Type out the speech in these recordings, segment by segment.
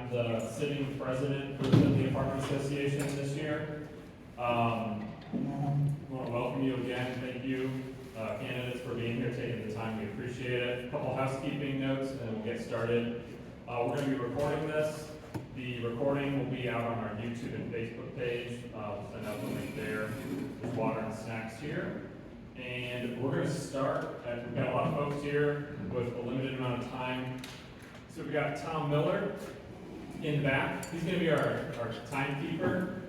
I'm the sitting president for the Apartment Association this year. I want to welcome you again. Thank you, candidates, for being here, taking the time. We appreciate it. A couple housekeeping notes, and then we'll get started. We're going to be recording this. The recording will be out on our YouTube and Facebook page. We'll send out the link there. There's water and snacks here. And we're going to start. We've got a lot of folks here with a limited amount of time. So we've got Tom Miller in the back. He's going to be our timekeeper.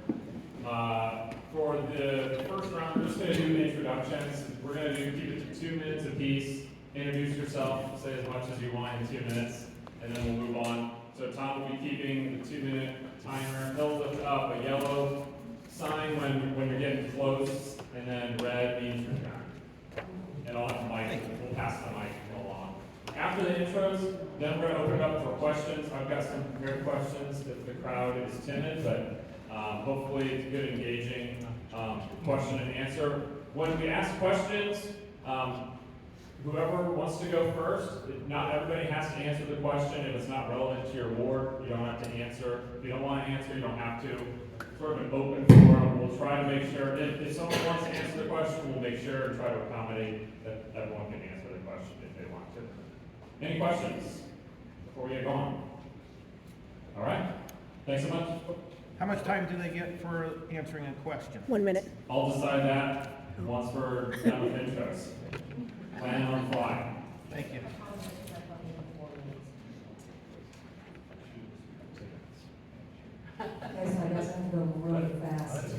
For the first round, we're just going to do introductions. We're going to keep it to 2 minutes apiece. Introduce yourself, say as much as you want in 2 minutes, and then we'll move on. So Tom will be keeping the 2-minute timer. He'll lift up a yellow sign when you're getting close, and then red means you're done. And I'll have the mic. We'll pass the mic along. After the intros, then we're going to open it up for questions. I've got some prepared questions if the crowd is timid, but hopefully it's a good, engaging question and answer. When we ask questions, whoever wants to go first, not everybody has to answer the question. If it's not relevant to your ward, you don't have to answer. If you don't want to answer, you don't have to. Sort of an open forum. We'll try to make sure, if someone wants to answer the question, we'll make sure and try to accommodate that everyone can answer the question if they want to. Any questions before we get going? All right. Thanks so much. How much time do they get for answering a question? 1 minute. I'll decide that once we're done with intros. Plan on the fly. Thank you. Okay, so I guess I have to go really fast.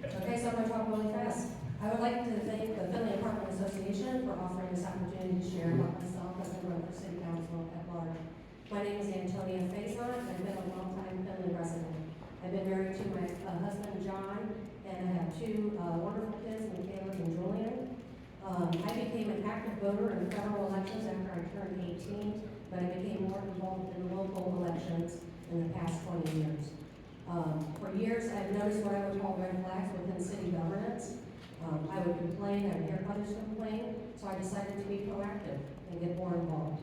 Okay, so I'm going to talk really fast. I would like to thank the Philly Apartment Association for offering this opportunity to share about myself as I run for City Council at large. My name is Antonia Faisant. I've been a long-time Philly resident. I've been married to my husband, John, and I have 2 wonderful kids, Michaela and Julian. I became an active voter in federal elections after I turned 18, but I became more involved in local elections in the past 20 years. For years, I've noticed what I would call red flags within city governance. I would complain, I would hear others complain, so I decided to be proactive and get more involved.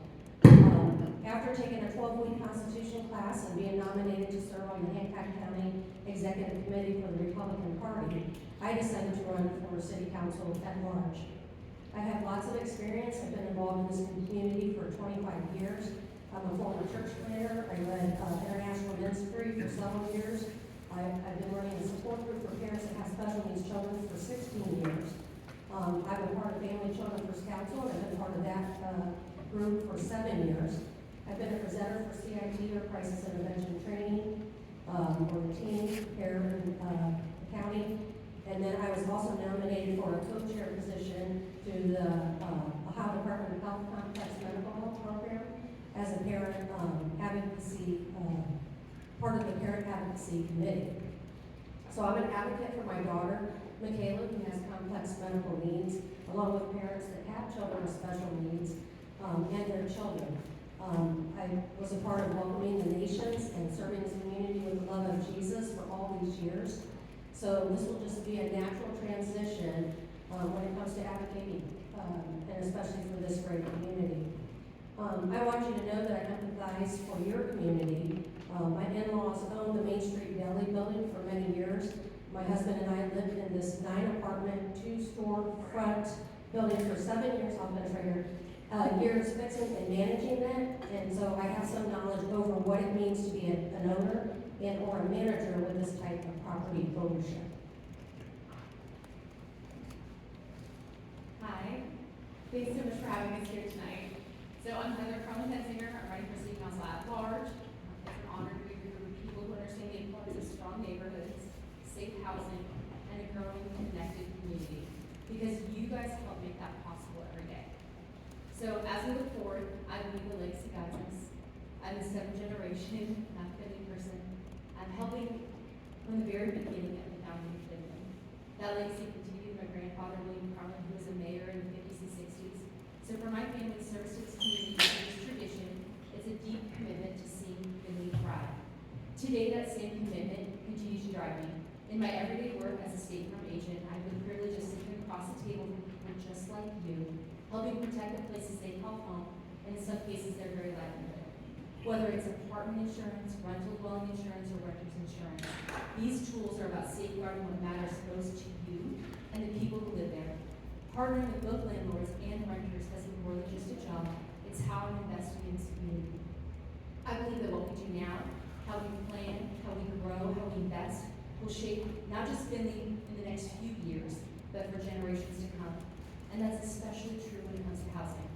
After taking a 12-week Constitution class and being nominated to serve on the Hancock County Executive Committee for the Republican Party, I decided to run for City Council at large. I have lots of experience. I've been involved in this community for 25 years. I'm a former church planner. I led international ministry for several years. I've been running a support group for parents that have special needs children for 16 years. I've been part of Family Children First Council, and I've been part of that group for 7 years. I've been a presenter for CIT, or Crisis Intervention Training, for the team here in the county. And then I was also nominated for a co-chair position to the Ohio Department of Health Complex Medical Health Program as a parent advocacy, part of the parent advocacy committee. So I'm an advocate for my daughter, Michaela, who has complex medical needs, along with parents that have children with special needs and their children. I was a part of welcoming the nations and serving this community with the love of Jesus for all these years. So this will just be a natural transition when it comes to advocating, and especially for this great community. I want you to know that I empathize for your community. My in-laws owned the Main Street Deli building for many years. My husband and I lived in this 9-apartment, 2-storefront building for 7 years. I'll finish right here. Years fixing and managing that, and so I have some knowledge over what it means to be an owner and or a manager with this type of property ownership. Hi, thanks so much for having us here tonight. So I'm Kensinger. I'm running for City Council at large. It's an honor to be with a group of people who understand the importance of strong neighborhoods, safe housing, and a growing, connected community. Because you guys help make that possible every day. So as we look forward, I believe the legacy guides us. I'm the 7th generation Philly person. I'm helping from the very beginning of the founding of Philly. That legacy continued with my grandfather, William Carlin, who was a mayor in the 50s and 60s. So for my family, service to this community and this tradition is a deep commitment to seeing Philly thrive. Today, that same commitment continues to drive me. In my everyday work as a state farm agent, I have the privilege of sitting across the table with people just like you, helping protect the places they call home, and in some cases, their very livelihood. Whether it's apartment insurance, rental dwelling insurance, or renter's insurance, these tools are about safeguarding what matters most to you and the people who live there. Partnering with both landlords and renters has been more than just a job, it's how I'm investing in this community. I believe that what we do now, how we plan, how we grow, how we invest, will shape not just Finley in the next few years, but for generations to come. And that's especially true when it comes to housing.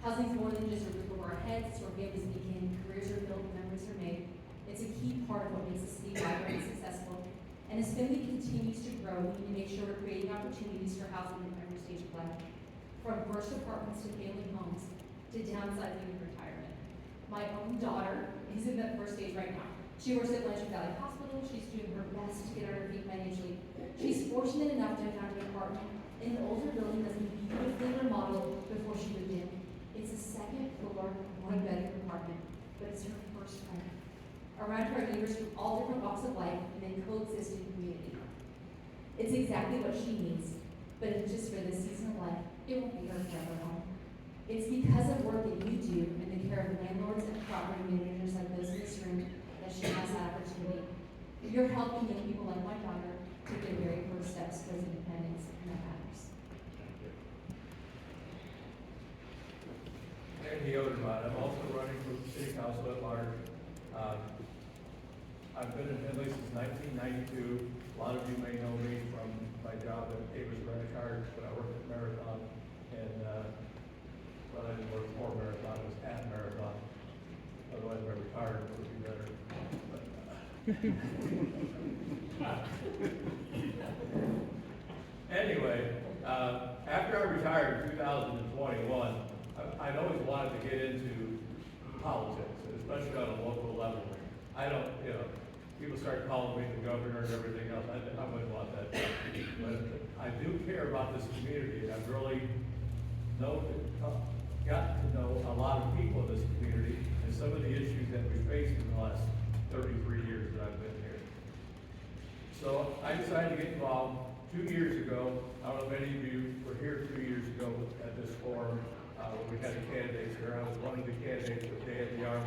Housing is more than just a roof over our heads, where families begin, careers are built, memories are made. It's a key part of what makes a city vibrant and successful. And as Finley continues to grow, we need to make sure we're creating opportunities for housing in every stage of life. From first apartments to family homes, to downsizing and retirement. My own daughter is in that first stage right now. She works at Blanchard Valley Hospital. She's doing her best to get on her feet financially. She's fortunate enough to have found an apartment in an older building that's been beautifully remodeled before she moved in. It's a second floor, one-bedroom apartment, but it's her first home. Around her neighbors from all different walks of life in a coexisting community. It's exactly what she needs, but it's just for this season of life. It won't be her forever home. It's because of work that you do and the care of landlords and property managers like those in this room that she has that opportunity. You're helping young people like my daughter take their very first steps towards independence, and that matters. Andy Otermat. I'm also running for city council at large. I've been in Finley since 1992. A lot of you may know me from my job at Davis Credit Card, but I worked at Marathon, and well, I didn't work for Marathon, I was at Marathon. Otherwise, if I retired, it would be better. But, anyway, after I retired in 2021, I'd always wanted to get into politics, especially on a local level. I don't, people start calling me the governor and everything else. I wouldn't want that. But I do care about this community, and I've really got to know a lot of people in this community and some of the issues that we faced in the last 33 years that I've been here. So I decided to get involved 2 years ago. I don't know if any of you were here 2 years ago at this forum when we had the candidates here. I was one of the candidates with Dan DeLong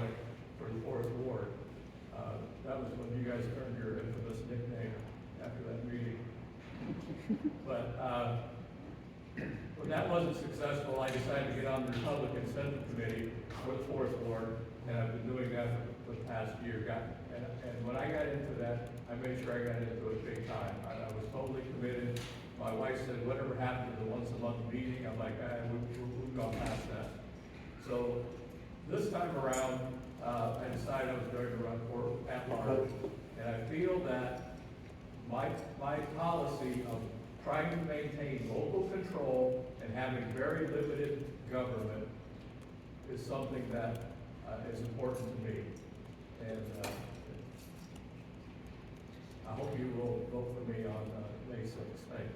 for the 4th Ward. That was when you guys earned your infamous nickname after that meeting. But when that wasn't successful, I decided to get on the Republican Central Committee for the 4th Ward, and I've been doing that for the past year. And when I got into that, I made sure I got into it big time. I was totally committed. My wife said, whatever happened to the once-a-month meeting? I'm like, we've gone past that. So this time around, I decided I was going to run for at large, and I feel that my policy of trying to maintain local control and having very limited government is something that is important to me. And I hope you will vote for me on May 6th. Thank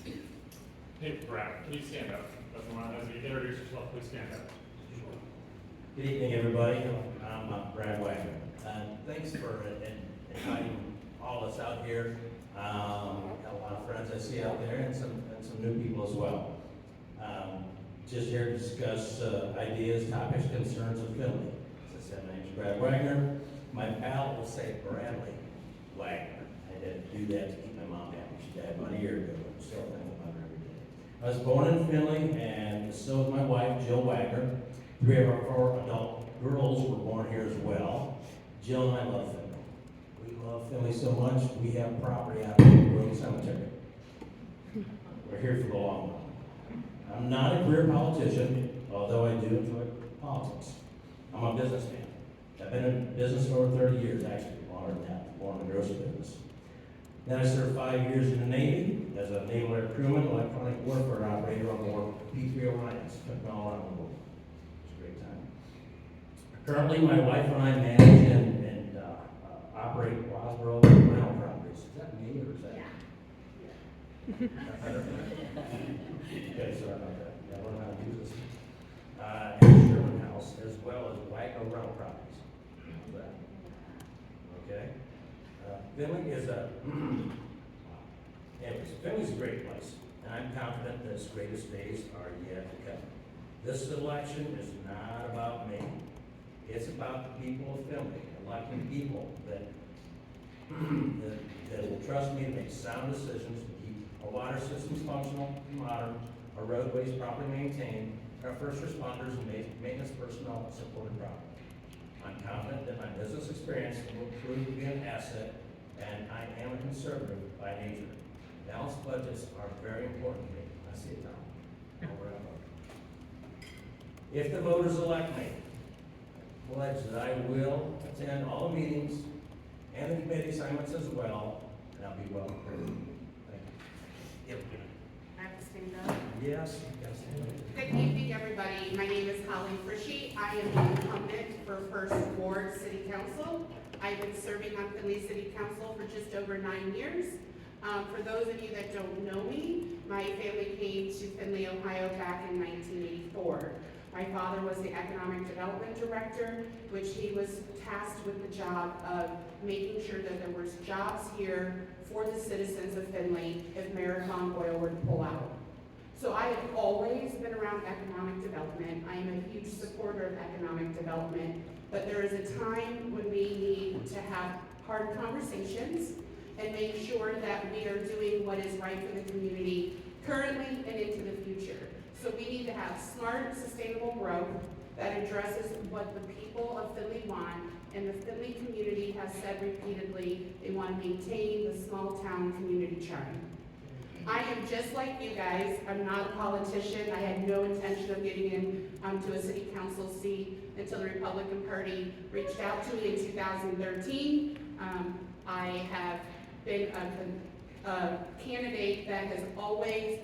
you. Hey, Brad, please stand up. As you introduce yourself, please stand up. Good evening, everybody. I'm Brad Wagner. Thanks for inviting all us out here. Got a lot of friends I see out there, and some new people as well. Just here to discuss ideas, topics, concerns of Finley. As I said, my name is Brad Wagner. My pal will say Bradley Wagner. I had to do that to keep my mom happy. She died about a year ago. I'm still thinking about her every day. I was born in Finley, and so was my wife, Jill Wagner. 3 of our 4 adult girls were born here as well. Jill and I love Finley. We love Finley so much, we have property out in the Brody Cemetery. We're here for the long run. I'm not a career politician, although I do enjoy politics. I'm a businessman. I've been in business for over 30 years, actually, longer than that, born in the grocery business. Then I served 5 years in the Navy as a naval air crewman, electronic warfare operator on board P-3 Orions. Took me all around the world. It was a great time. Currently, my wife and I manage and operate Roswell rental properties. Is that me or is that? Yeah. Okay, sorry about that. Yeah, I learned how to use this. And Sherman House, as well as Wagner rental properties. Okay. Finley is Finley's a great place, and I'm confident that its greatest days are yet to come. This election is not about me. It's about the people of Findlay, electing people that, that will trust me to make sound decisions, to keep our water systems functional, modern, our roadways properly maintained, our first responders and maintenance personnel supported properly. I'm confident that my business experience will prove to be an asset, and I am a conservative by nature. Balanced budgets are very important to me. I see it now. I'll wrap up. If the voters elect me, I pledge that I will attend all the meetings and the committee assignments as well, and I'll be well prepared. Thank you. I have to stand up. Yes, you guys can. Good evening, everybody. My name is Frische. I am the incumbent for First Ward City Council. I've been serving on Findlay City Council for just over 9 years. For those of you that don't know me, my family came to Findlay, Ohio back in 1984. My father was the Economic Development Director, which he was tasked with the job of making sure that there was jobs here for the citizens of Findlay if Marathon Oil were to pull out. So I have always been around economic development. I am a huge supporter of economic development, but there is a time when we need to have hard conversations and make sure that we are doing what is right for the community currently and into the future. So we need to have smart, sustainable growth that addresses what the people of Findlay want, and the Findlay community has said repeatedly they want to maintain the small town community charm. I am just like you guys. I'm not a politician. I had no intention of getting in to a city council seat until the Republican Party reached out to me in 2013. I have been a candidate that has always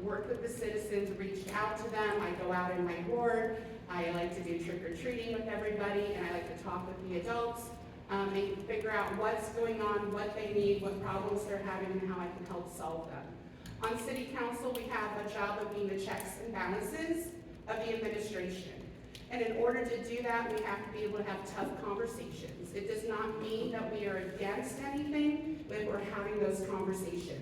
worked with the citizens, reached out to them. I go out in my ward. I like to do trick-or-treating with everybody, and I like to talk with the adults and figure out what's going on, what they need, what problems they're having, and how I can help solve them. On city council, we have a job of being the checks and balances of the administration. And in order to do that, we have to be able to have tough conversations. It does not mean that we are against anything, but we're having those conversations.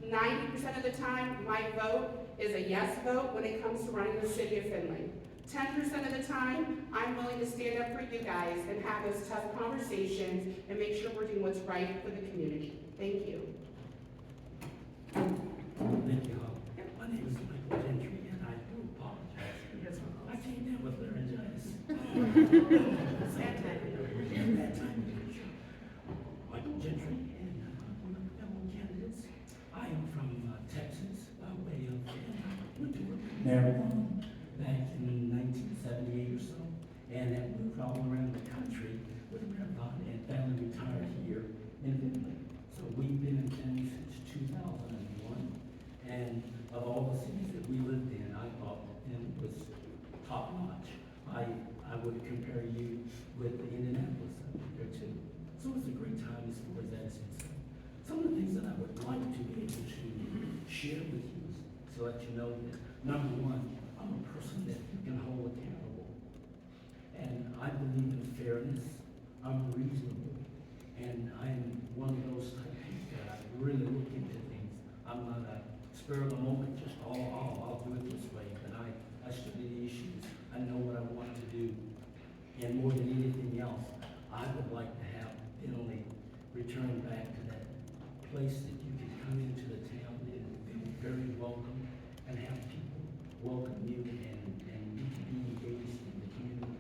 90% of the time, my vote is a yes vote when it comes to running the city of Findlay. 10% of the time, I'm willing to stand up for you guys and have those tough conversations and make sure we're doing what's right for the community. Thank you. Thank you. My name is Michael Gentry, and I do apologize. Yes, I came down with laryngitis. And that time, Michael Gentry, and one of the fellow candidates. I am from Texas, by way of went to work in Maryland back in 1978 or so, and have moved all around the country with a marathon and family retired here in Findlay. So we've been in Findlay since 2001, and of all the cities that we lived in, I thought that Findlay was top notch. I would compare you with Indianapolis there too. So it's a great time as far as that is concerned. Some of the things that I would like to be able to share with you is to let you know that, number one, I'm a person that you can hold accountable. And I believe in fairness. I'm reasonable. And I'm one of those type of people that I really look into things. I'm not a spur of the moment, just I'll do it this way. But I study the issues. I know what I want to do. And more than anything else, I would like to have Findlay return back to that place that you can come into the town and feel very welcome and have people welcome you and you can be engaged in the community.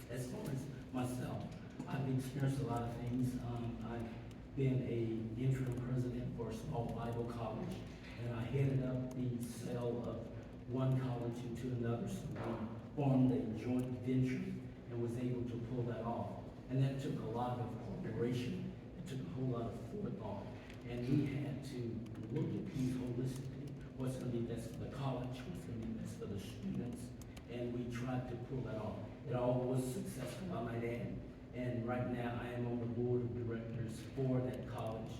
As far as myself, I've experienced a lot of things. I've been a interim president for a small Bible college, and I headed up the sale of one college into another, so we formed a joint venture and was able to pull that off. And that took a lot of cooperation. It took a whole lot of forethought. And we had to look at things holistically. What's going to be best for the college, what's going to be best for the students, and we tried to pull that off. It all was successful, I might add. And right now, I am on the board of directors for that college,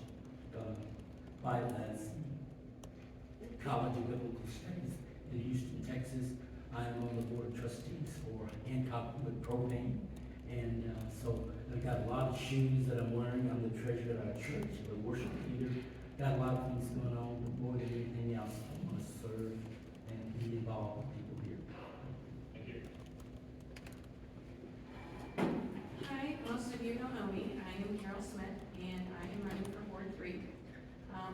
College of Biblical Studies in Houston, Texas. I am on the board of trustees for Hancock with Propane. And so I've got a lot of shoes that I'm wearing. I'm the treasurer of our church, the worship leader. Got a lot of things going on, but more than anything else, I want to serve and be involved with people here. you don't know me, I am Carol Smith, and I am running for Ward 3.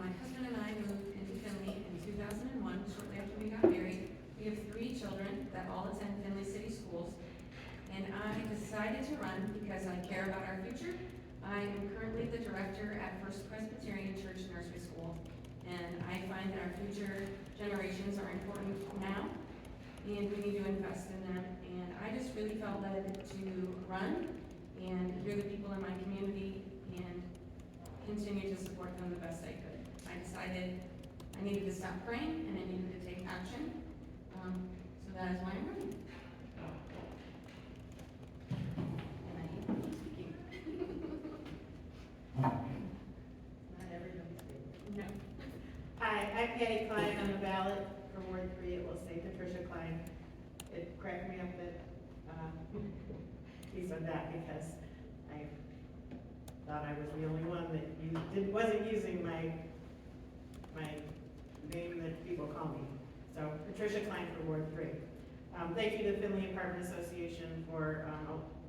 My husband and I moved into Finley in 2001, shortly after we got married. We have 3 children that all attend Finley City Schools, and I decided to run because I care about our future. I am currently the director at First Presbyterian Church Nursery School, and I find that our future generations are important now, and we need to invest in them. And I just really felt led to run and hear the people in my community and continue to support them the best I could. I decided I needed to stop praying and I needed to take action. So that is why I'm running. And I hate speaking. Not everybody's favorite. No. Hi, I'm Patty Klein on the ballot for Ward 3. It will say Patricia Klein. It cracked me up that he said that because I thought I was the only one that wasn't using my name that people call me. So Patricia Klein for Ward 3. Thank you to Finley Apartment Association for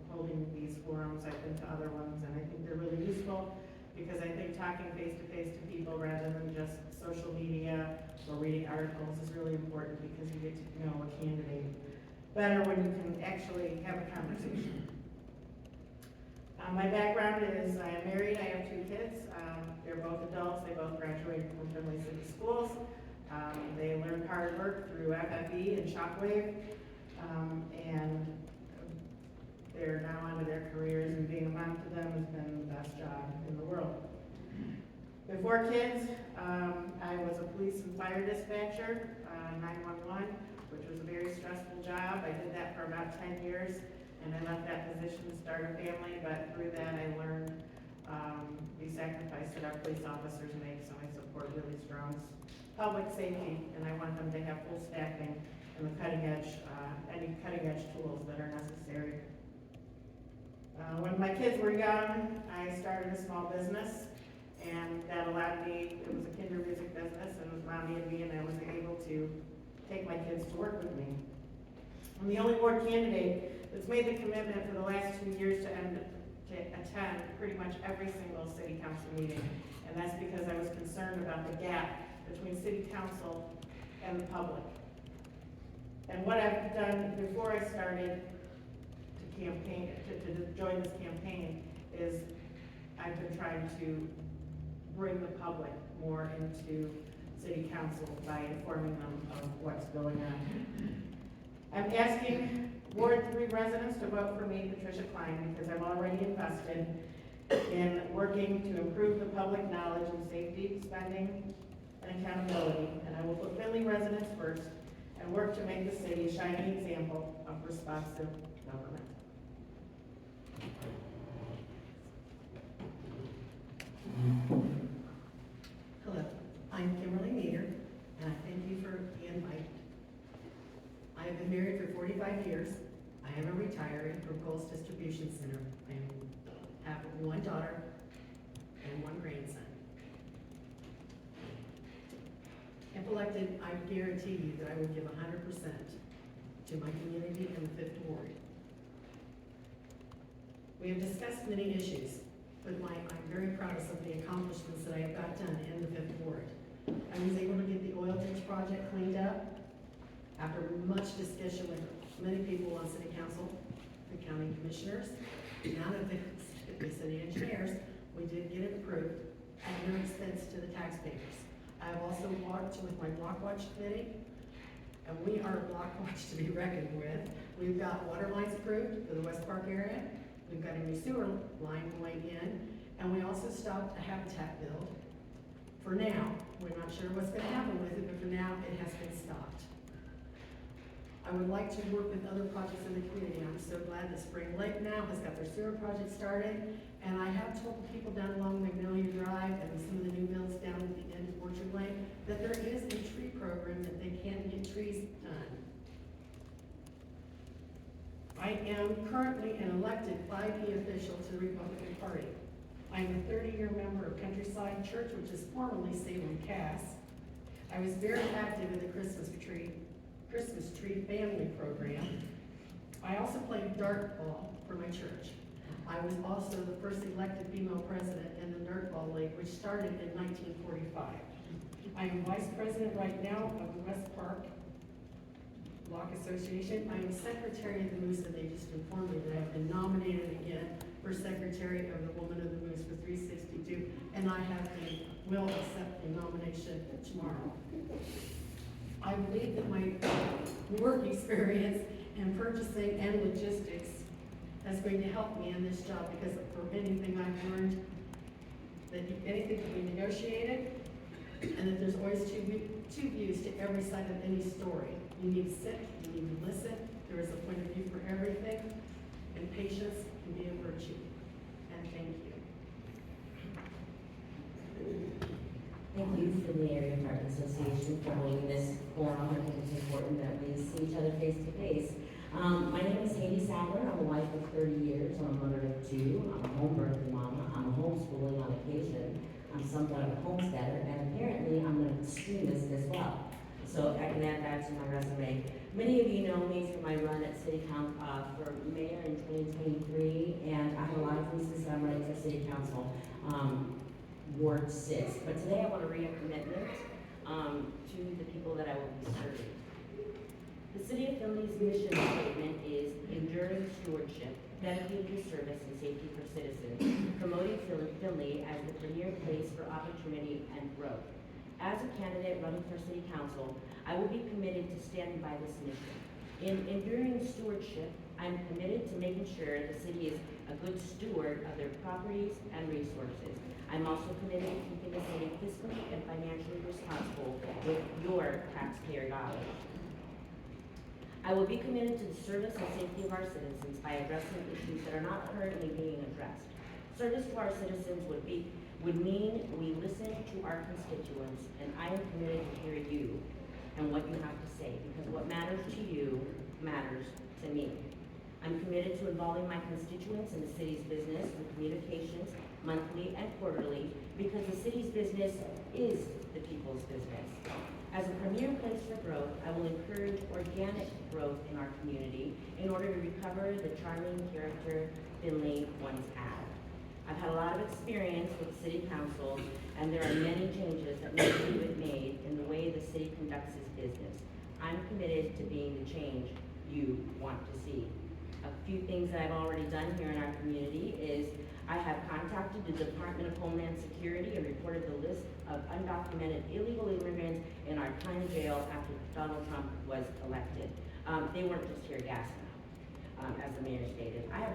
holding these forums. I've been to other ones and I think they're really useful because I think talking face to face to people rather than just social media or reading articles is really important because you get to know a candidate better when you can actually have a conversation. My background is I am married, I have 2 kids. They're both adults, they both graduated from Finley City Schools. They learned hard work through FFE and Shockwave, and they're now onto their careers, and being a mom to them has been the best job in the world. Before kids, I was a police and fire dispatcher, 911, which was a very stressful job. I did that for about 10 years, and I left that position to start a family, but through that I learned the sacrifice that our police officers make, so I support really strong public safety, and I want them to have full staffing and the cutting edge, any cutting edge tools that are necessary. When my kids were young, I started a small business, and that allowed me, it was a kinder music business, and it was mommy and me, and I was able to take my kids to work with me. I'm the only board candidate that's made the commitment for the last 2 years to attend pretty much every single city council meeting, and that's because I was concerned about the gap between city council and the public. And what I've done before I started to campaign, to join this campaign, is I've been trying to bring the public more into city council by informing them of what's going on. I'm asking Ward 3 residents to vote for me, Patricia Klein, because I'm already invested in working to improve the public knowledge and safety, spending, and accountability, and I will put Finley residents first and work to make the city a shining example of responsive government. Hello, I'm Kimberly Meader, and I thank you for the invite. I have been married for 45 years. I am a retiree from Coles Distribution Center. I have 1 daughter and 1 grandson. If elected, I guarantee you that I would give 100% to my community in the 5th Ward. We have discussed many issues, but I'm very proud of some of the accomplishments that I have got done in the 5th Ward. I was able to get the oil ditch project cleaned up after much discussion with many people on city council, the county commissioners, none of the city engineers. We did get it approved at no expense to the taxpayers. I have also worked with my Block Watch committee, and we are a Block Watch to be reckoned with. We've got water lines approved for the West Park area. We've got a new sewer line going in, and we also stopped a habitat build. For now, we're not sure what's gonna happen with it, but for now, it has been stopped. I would like to work with other projects in the community. I'm so glad that Spring Lake now has got their sewer project started, and I have told people down along Magnolia Drive and some of the new mills down at the end of Orchard Lane that there is a tree program that they can get trees done. I am currently an elected 5E official to the Republican Party. I am a 30-year member of Countryside Church, which is formerly Salem Cass. I was very active in the Christmas tree family program. I also played dart ball for my church. I was also the first elected female president in the Nerdball League, which started in 1945. I am vice president right now of the West Park Lock Association. I am secretary of the Moose, and they just informed me that I have been nominated again for secretary of the Woman of the Moose for 362, and I will accept the nomination tomorrow. I believe that my work experience in purchasing and logistics is going to help me in this job, because for anything I've learned, that anything can be negotiated, and that there's always two views to every side of any story. You need to sit, you need to listen, there is a point of view for everything, and patience can be a virtue. And thank you. Thank you for the Area Park Association for holding this forum. I think it's important that we see each other face to face. My name is Haydee Sadler. I'm a wife of 30 years. I'm a mother of 2. I'm a home birthing mama. I'm a homeschooling on occasion. I'm somewhat of a homesteader, and apparently I'm an extremist as well. So I can add that to my resume. Many of you know me from my run at City Council for mayor in 2023, and I have a lot of reasons that I'm running for City Council. Ward 6. But today I want to read a commitment to the people that I will be serving. The City of Findlay's mission statement is enduring stewardship, dedicated to service and safety for citizens, promoting Findlay as the premier place for opportunity and growth. As a candidate running for City Council, I will be committed to standing by this mission. In enduring stewardship, I'm committed to making sure the city is a good steward of their properties and resources. I'm also committed to keeping the city fiscally and financially responsible with your taxpayer dollars. I will be committed to the service and safety of our citizens by addressing issues that are not currently being addressed. Service to our citizens would mean we listen to our constituents, and I am committed to hear you and what you have to say, because what matters to you matters to me. I'm committed to involving my constituents in the city's business with communications monthly and quarterly, because the city's business is the people's business. As a premier place for growth, I will encourage organic growth in our community in order to recover the charming character Findlay once had. I've had a lot of experience with City Council, and there are many changes that need to be made in the way the city conducts its business. I'm committed to being the change you want to see. A few things that I've already done here in our community is I have contacted the Department of Homeland Security and reported the list of undocumented illegal immigrants in our Klein jail after Donald Trump was elected. They weren't just here gassing out, as the mayor stated. I have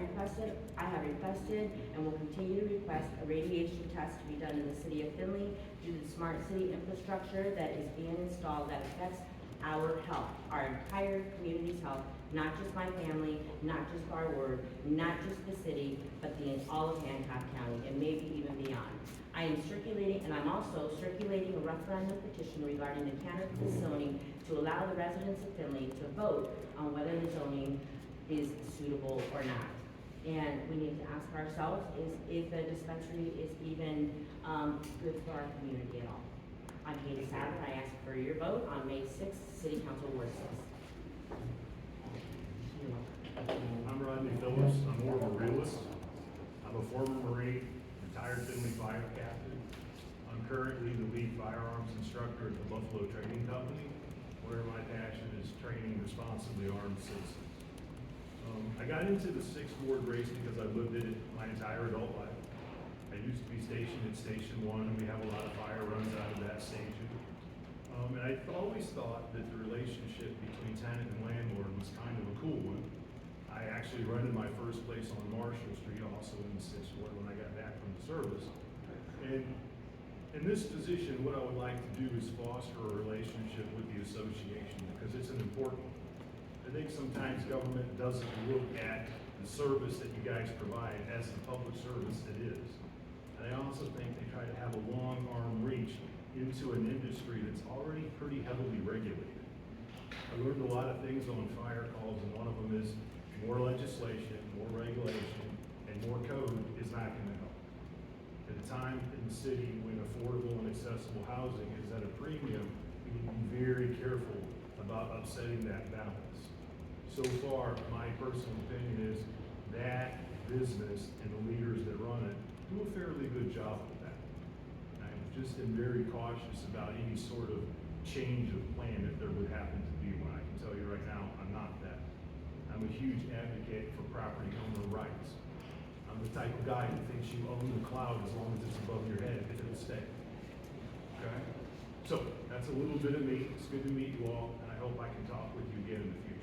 requested, and will continue to request a radiation test to be done in the city of Findlay due to the smart city infrastructure that is being installed that affects our health, our entire community's health, not just my family, not just our ward, not just the city, but all of Hancock County, and maybe even beyond. I'm also circulating a referendum petition regarding the cannabis zoning to allow the residents of Findlay to vote on whether the zoning is suitable or not. And we need to ask ourselves if the dispensary is even good for our community at all. I'm Haydee Sadler. I ask for your vote on May 6th, City Council Ward 6. I'm Rodney Phillips. I'm more of a realist. I'm a former Marine, retired Findlay fire captain. I'm currently the lead firearms instructor at the Buffalo Training Company, where my passion is training responsibly armed citizens. I got into the 6th Ward race because I lived in it my entire adult life. I used to be stationed at Station 1, and we have a lot of fire runs out of that station. And I always thought that the relationship between tenant and landlord was kind of a cool one. I actually rented my first place on Marshall Street, also in the 6th Ward, when I got back from the service. And in this position, what I would like to do is foster a relationship with the association, because it's an important. I think sometimes government doesn't look at the service that you guys provide as the public service it is. And I also think they try to have a long arm reach into an industry that's already pretty heavily regulated. I learned a lot of things on fire calls, and one of them is more legislation, more regulation, and more code is not going to help. At a time in the city when affordable and accessible housing is at a premium, we need to be very careful about upsetting that balance. So far, my personal opinion is that business and the leaders that run it do a fairly good job with that. I just am very cautious about any sort of change of plan if there would happen to be one. I can tell you right now, I'm not that. I'm a huge advocate for property owner rights. I'm the type of guy that thinks you own the cloud as long as it's above your head, if it'll stay. Okay? So, that's a little bit of me. It's good to meet you all, and I hope I can talk with you again in the future.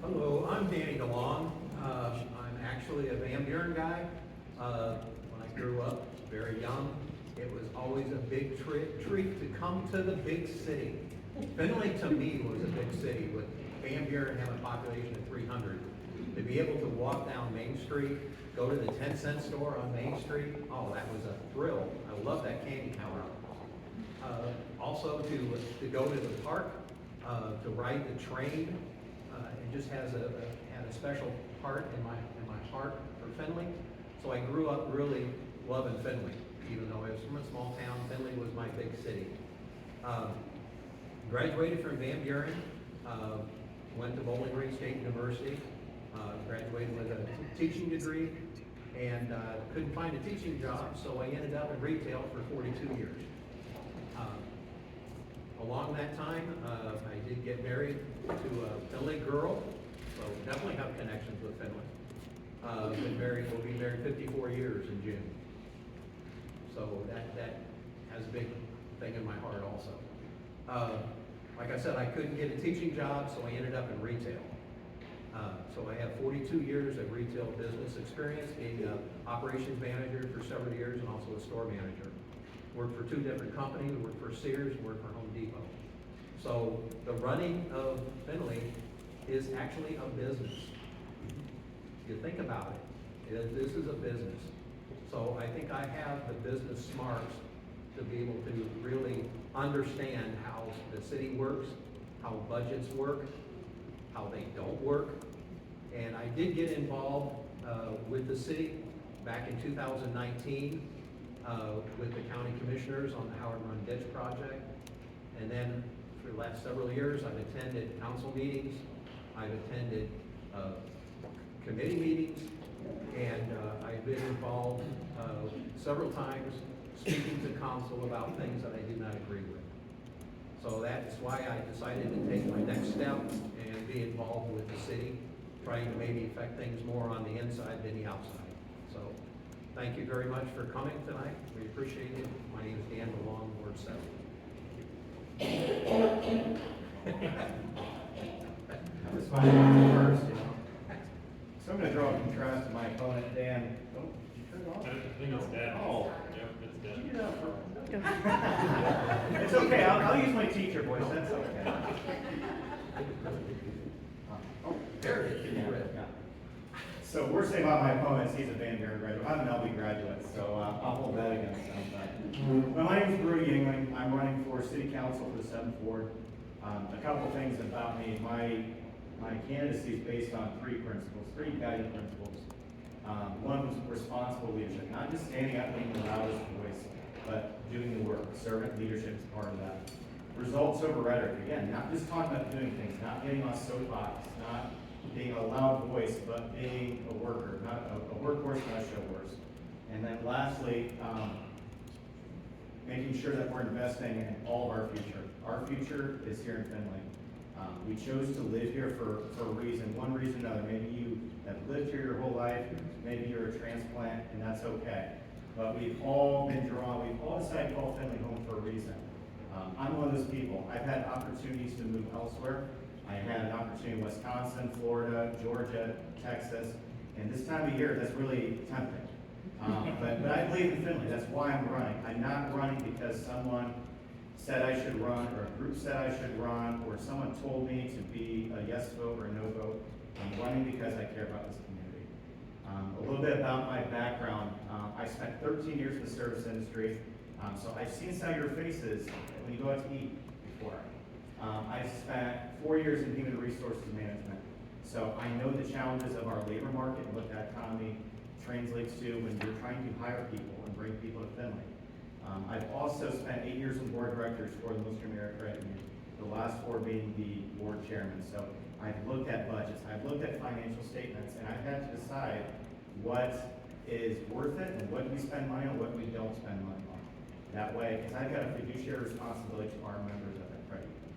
Hello, I'm DeLong. I'm actually a Van Buren guy. When I grew up, very young, it was always a big treat to come to the big city. Findlay to me was a big city with Van Buren having a population of 300. To be able to walk down Main Street, go to the 10-cent store on Main Street, oh, that was a thrill. I love that candy counter. Also to go to the park, to ride the train, it just had a special part in my heart for Findlay. So I grew up really loving Findlay, even though I was from a small town. Findlay was my big city. Graduated from Van Buren, went to Bowling Green State University, graduated with a teaching degree, and couldn't find a teaching job, so I ended up in retail for 42 years. Along that time, I did get married to a Findlay girl, so definitely have connections with Findlay. We'll be married 54 years in June. So that has a big thing in my heart also. Like I said, I couldn't get a teaching job, so I ended up in retail. So I have 42 years of retail business experience, being an operations manager for several years and also a store manager. Worked for 2 different companies, worked for Sears, worked for Home Depot. So the running of Findlay is actually a business. You think about it, this is a business. So I think I have the business smarts to be able to really understand how the city works, how budgets work, how they don't work. And I did get involved with the city back in 2019 with the county commissioners on the Howard Run Ditch project. And then for the last several years, I've attended council meetings, I've attended committee meetings, and I've been involved several times speaking to council about things that I did not agree with. So that's why I decided to take my next step and be involved with the city, trying to maybe affect things more on the inside than the outside. So thank you very much for coming tonight. We appreciate it. My name is Dan DeLong, Ward 7. I was finding first, you know. So I'm going to draw a contrast to my opponent, Dan. Oh, did you turn it off? I think it's dead. Oh. Yep, it's dead. You know, it's okay. I'll use my teacher voice. That's okay. Oh, there it is. Yeah. So worst thing about my opponent is he's a Van Buren graduate. I'm an LB graduate, so I'll hold that against him. But my name is Brody Yingling. I'm running for City Council for the 7th Ward. A couple things about me. My candidacy is based on 3 principles, 3 guiding principles. One was responsible leadership, not just standing up being the loudest voice, but doing the work. Servant leadership is part of that. Results over rhetoric. Again, not just talking about doing things, not getting on soapbox, not being a loud voice, but being a worker, not a workhorse, not a show horse. And then lastly, making sure that we're investing in all of our future. Our future is here in Findlay. We chose to live here for a reason, one reason or another. Maybe you have lived here your whole life, maybe you're a transplant, and that's okay. But we've all been drawn, we've all decided to call Findlay home for a reason. I'm one of those people. I've had opportunities to move elsewhere. I had an opportunity in Wisconsin, Florida, Georgia, Texas, and this time of year, that's really tempting. But I believe in Findlay. That's why I'm running. I'm not running because someone said I should run, or a group said I should run, or someone told me to be a yes vote or a no vote. I'm running because I care about this community. A little bit about my background. I spent 13 years in the service industry, so I've seen some of your faces when you go out to eat before. I spent 4 years in human resources management, so I know the challenges of our labor market and what that economy translates to when you're trying to hire people and bring people to Findlay. I've also spent 8 years on board of directors for the Military Merit Credit Union. the last 4 being the board chairman. So I've looked at budgets, I've looked at financial statements, and I've had to decide what is worth it and what we spend money on, what we don't spend money on. That way, because I've got a fiduciary responsibility to our members of the credit union.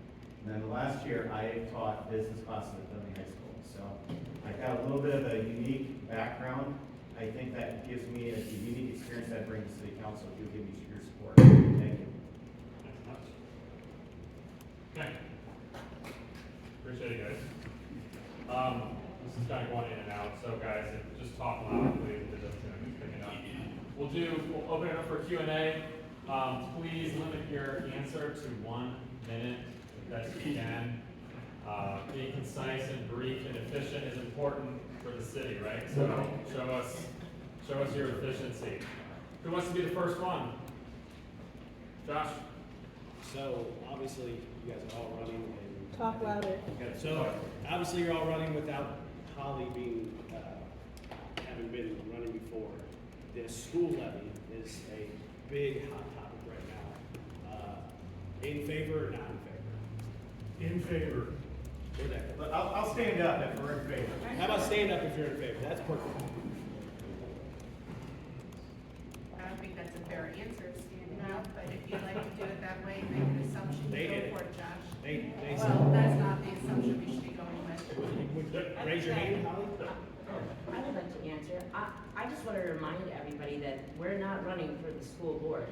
And then the last year, I taught business classes at Findlay High School. So I've got a little bit of a unique background. I think that gives me a unique experience that I bring to city council if you'll give me your support. Thank you. Thanks much. Okay. Appreciate it, guys. This is kind of going in and out, so guys, just talk loud, please, because it's going to be picking up. We'll open it up for Q&A. Please limit your answer to 1 minute, if best you can. Being concise and brief and efficient is important for the city, right? So show us your efficiency. Who wants to be the first one? Josh? So obviously you guys are all running and Talk louder. so obviously you're all running without Holly being having been running before. The school levy is a big hot topic right now. In favor or not in favor? In favor. Where'd that go? But I'll stand up if we're in favor. How about stand up if you're in favor? That's perfect. I don't think that's a fair answer, standing up, but if you'd like to do it that way, make an assumption, They go did it. for it, Josh. They Well, that's not the assumption we should be going with. raise your hand, Holly. I would like to answer. I just want to remind everybody that we're not running for the school board.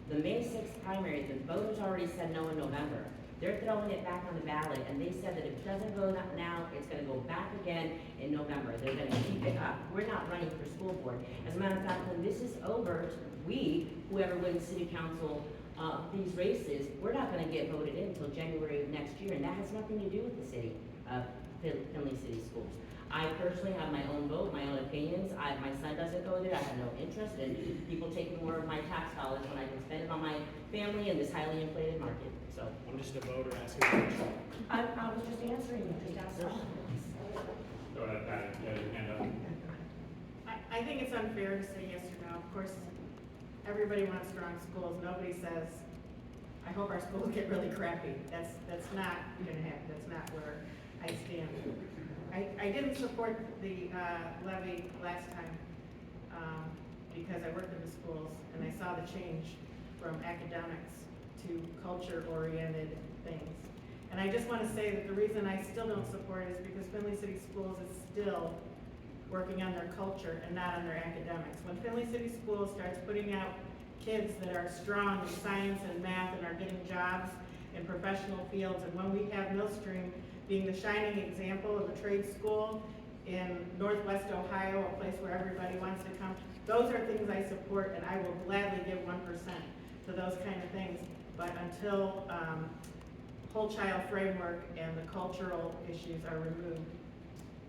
The May 6th primary, the voters already said no in November. They're throwing it back on the ballot, and they said that if it doesn't go now, it's gonna go back again in November. They're gonna keep it up. We're not running for school board. As a matter of fact, when this is over, whoever wins city council, these races, we're not gonna get voted in until January of next year, and that has nothing to do with the city, Findlay City Schools. I personally have my own vote, my own opinions. My son doesn't go there. I have no interest in people taking more of my tax dollars when I can spend it on my family in this highly inflated market. So I'm just a voter asking a question. I was just answering. Go ahead, Patty. You have your hand up. I think it's unfair to say yes or no. Of course, everybody wants strong schools. Nobody says, I hope our schools get really crappy. That's not gonna happen. That's not where I stand. I didn't support the levy last time because I worked in the schools and I saw the change from academics to culture-oriented things. And I just want to say that the reason I still don't support it is because Findlay City Schools is still working on their culture and not on their academics. When Findlay City Schools starts putting out kids that are strong in science and math and are getting jobs in professional fields, and when we have Millstream being the shining example of a trade school in Northwest Ohio, a place where everybody wants to come, those are things I support, and I will gladly give 1% to those kind of things. But until whole child framework and the cultural issues are removed,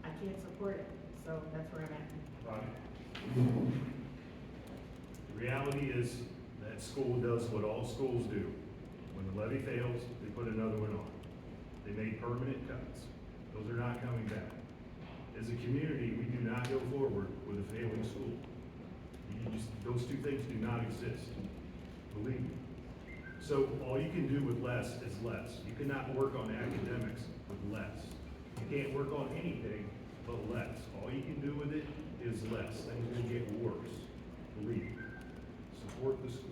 I can't support it. So that's where I'm at. Rodney? The reality is that school does what all schools do. When the levy fails, they put another one on. They made permanent cuts. Those are not coming back. As a community, we do not go forward with a failing school. Those two things do not exist. Believe me. So all you can do with less is less. You cannot work on academics with less. You can't work on anything but less. All you can do with it is less. Things will get worse. Believe me. Support the school.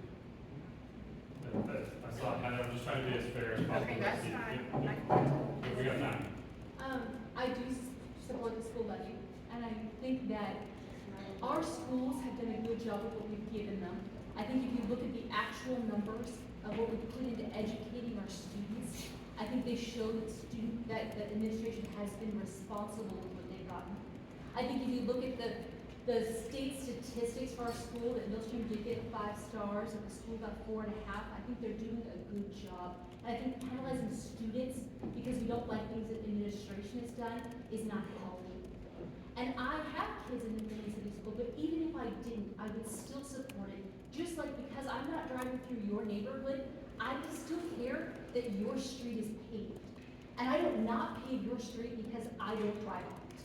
I saw that. I'm just trying to be as fair as possible. Okay, that's fine. We got time. I do support the school levy, and I think that our schools have done a good job with what we've given them. I think if you look at the actual numbers of what we put into educating our students, I think they show that the administration has been responsible with what they've gotten. I think if you look at the state statistics for our school, that Millstream did get 5 stars and the school got 4.5, I think they're doing a good job. And I think penalizing students because we don't like things that administration has done is not healthy. And I have kids in the Findlay City School, but even if I didn't, I would still support it. Just like because I'm not driving through your neighborhood, I would still care that your street is paved. And I don't not pave your street because I don't drive on it.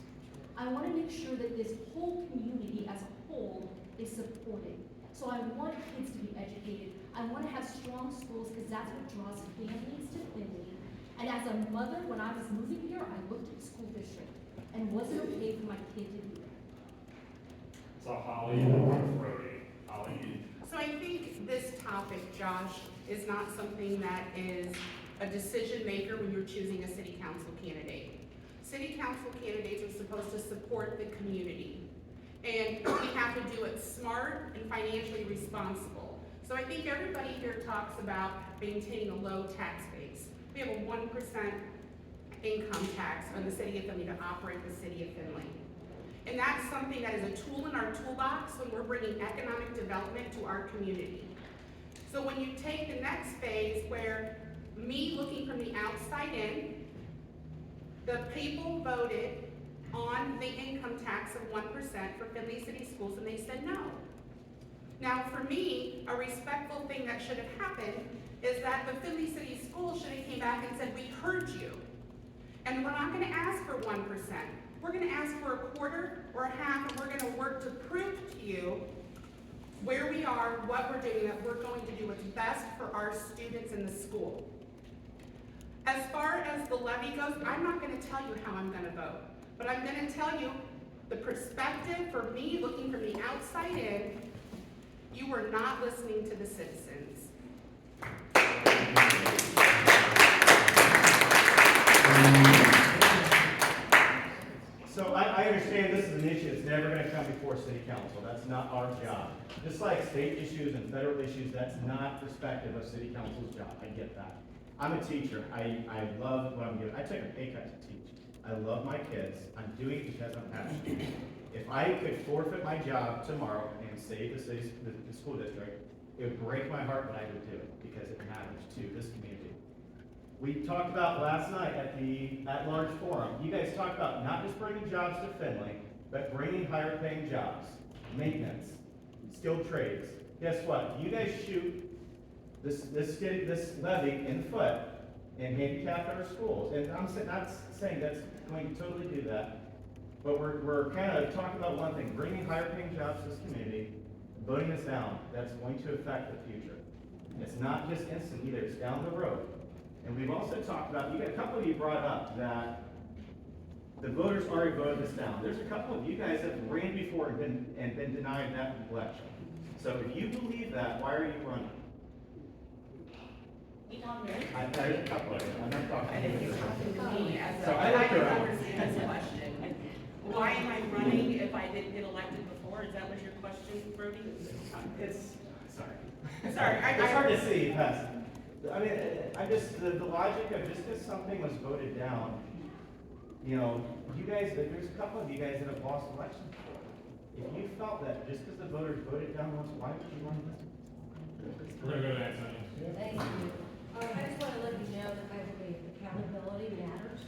I want to make sure that this whole community as a whole is supported. So I want kids to be educated. I want to have strong schools because that's what draws families to Findlay. And as a mother, when I was moving here, I looked at the school district and was it okay for my kid to be there? So Holly and Brody. Holly. So I think this topic, Josh, is not something that is a decision maker when you're choosing a city council candidate. City council candidates are supposed to support the community. And we have to do it smart and financially responsible. So I think everybody here talks about maintaining a low tax base. We have a 1% income tax on the city of Findlay to operate the city of Findlay. And that's something that is a tool in our toolbox when we're bringing economic development to our community. So when you take the next phase where me looking from the outside in, the people voted on the income tax of 1% for Findlay City Schools and they said no. Now for me, a respectful thing that should have happened is that the Findlay City Schools should have came back and said, we heard you. And we're not gonna ask for 1%. We're gonna ask for a quarter or a half, and we're gonna work to prove to you where we are, what we're doing, that we're going to do what's best for our students in the school. As far as the levy goes, I'm not gonna tell you how I'm gonna vote, but I'm gonna tell you the perspective for me looking from the outside in, you were not listening to the citizens. So I understand this is an issue that's never gonna come before city council. That's not our job. Just like state issues and federal issues, that's not perspective of city council's job. I get that. I'm a teacher. I love what I'm doing. I took a pay cut to teach. I love my kids. I'm doing it because I'm passionate. If I could forfeit my job tomorrow and save the city, the school district, it would break my heart, but I would do it because it matters to this community. We talked about last night at the at-large forum, you guys talked about not just bringing jobs to Findlay, but bringing higher paying jobs, maintenance, skilled trades. Guess what? You guys shoot this levy in the foot and handicap our schools. And I'm not saying that's going to totally do that, but we're kind of talking about one thing, bringing higher paying jobs to this community, voting this down, that's going to affect the future. It's not just instant either, it's down the road. And we've also talked about, a couple of you brought up that the voters already voted this down. There's a couple of you guys that ran before and been denied that election. So if you believe that, why are you running? There's a couple of you. I'm not talking to you. So I like your understand this question. Why am I running if I didn't get elected before? Is that what your question, Brody? Sorry. Sorry. It's hard to see, yes. I mean, the logic of just because something was voted down, you guys, there's a couple of you guys that have lost elections before. If you felt that just because the voters voted down once, why would you run this? We're gonna go to Antonia. Thank you. I just want to let you know that I believe accountability matters.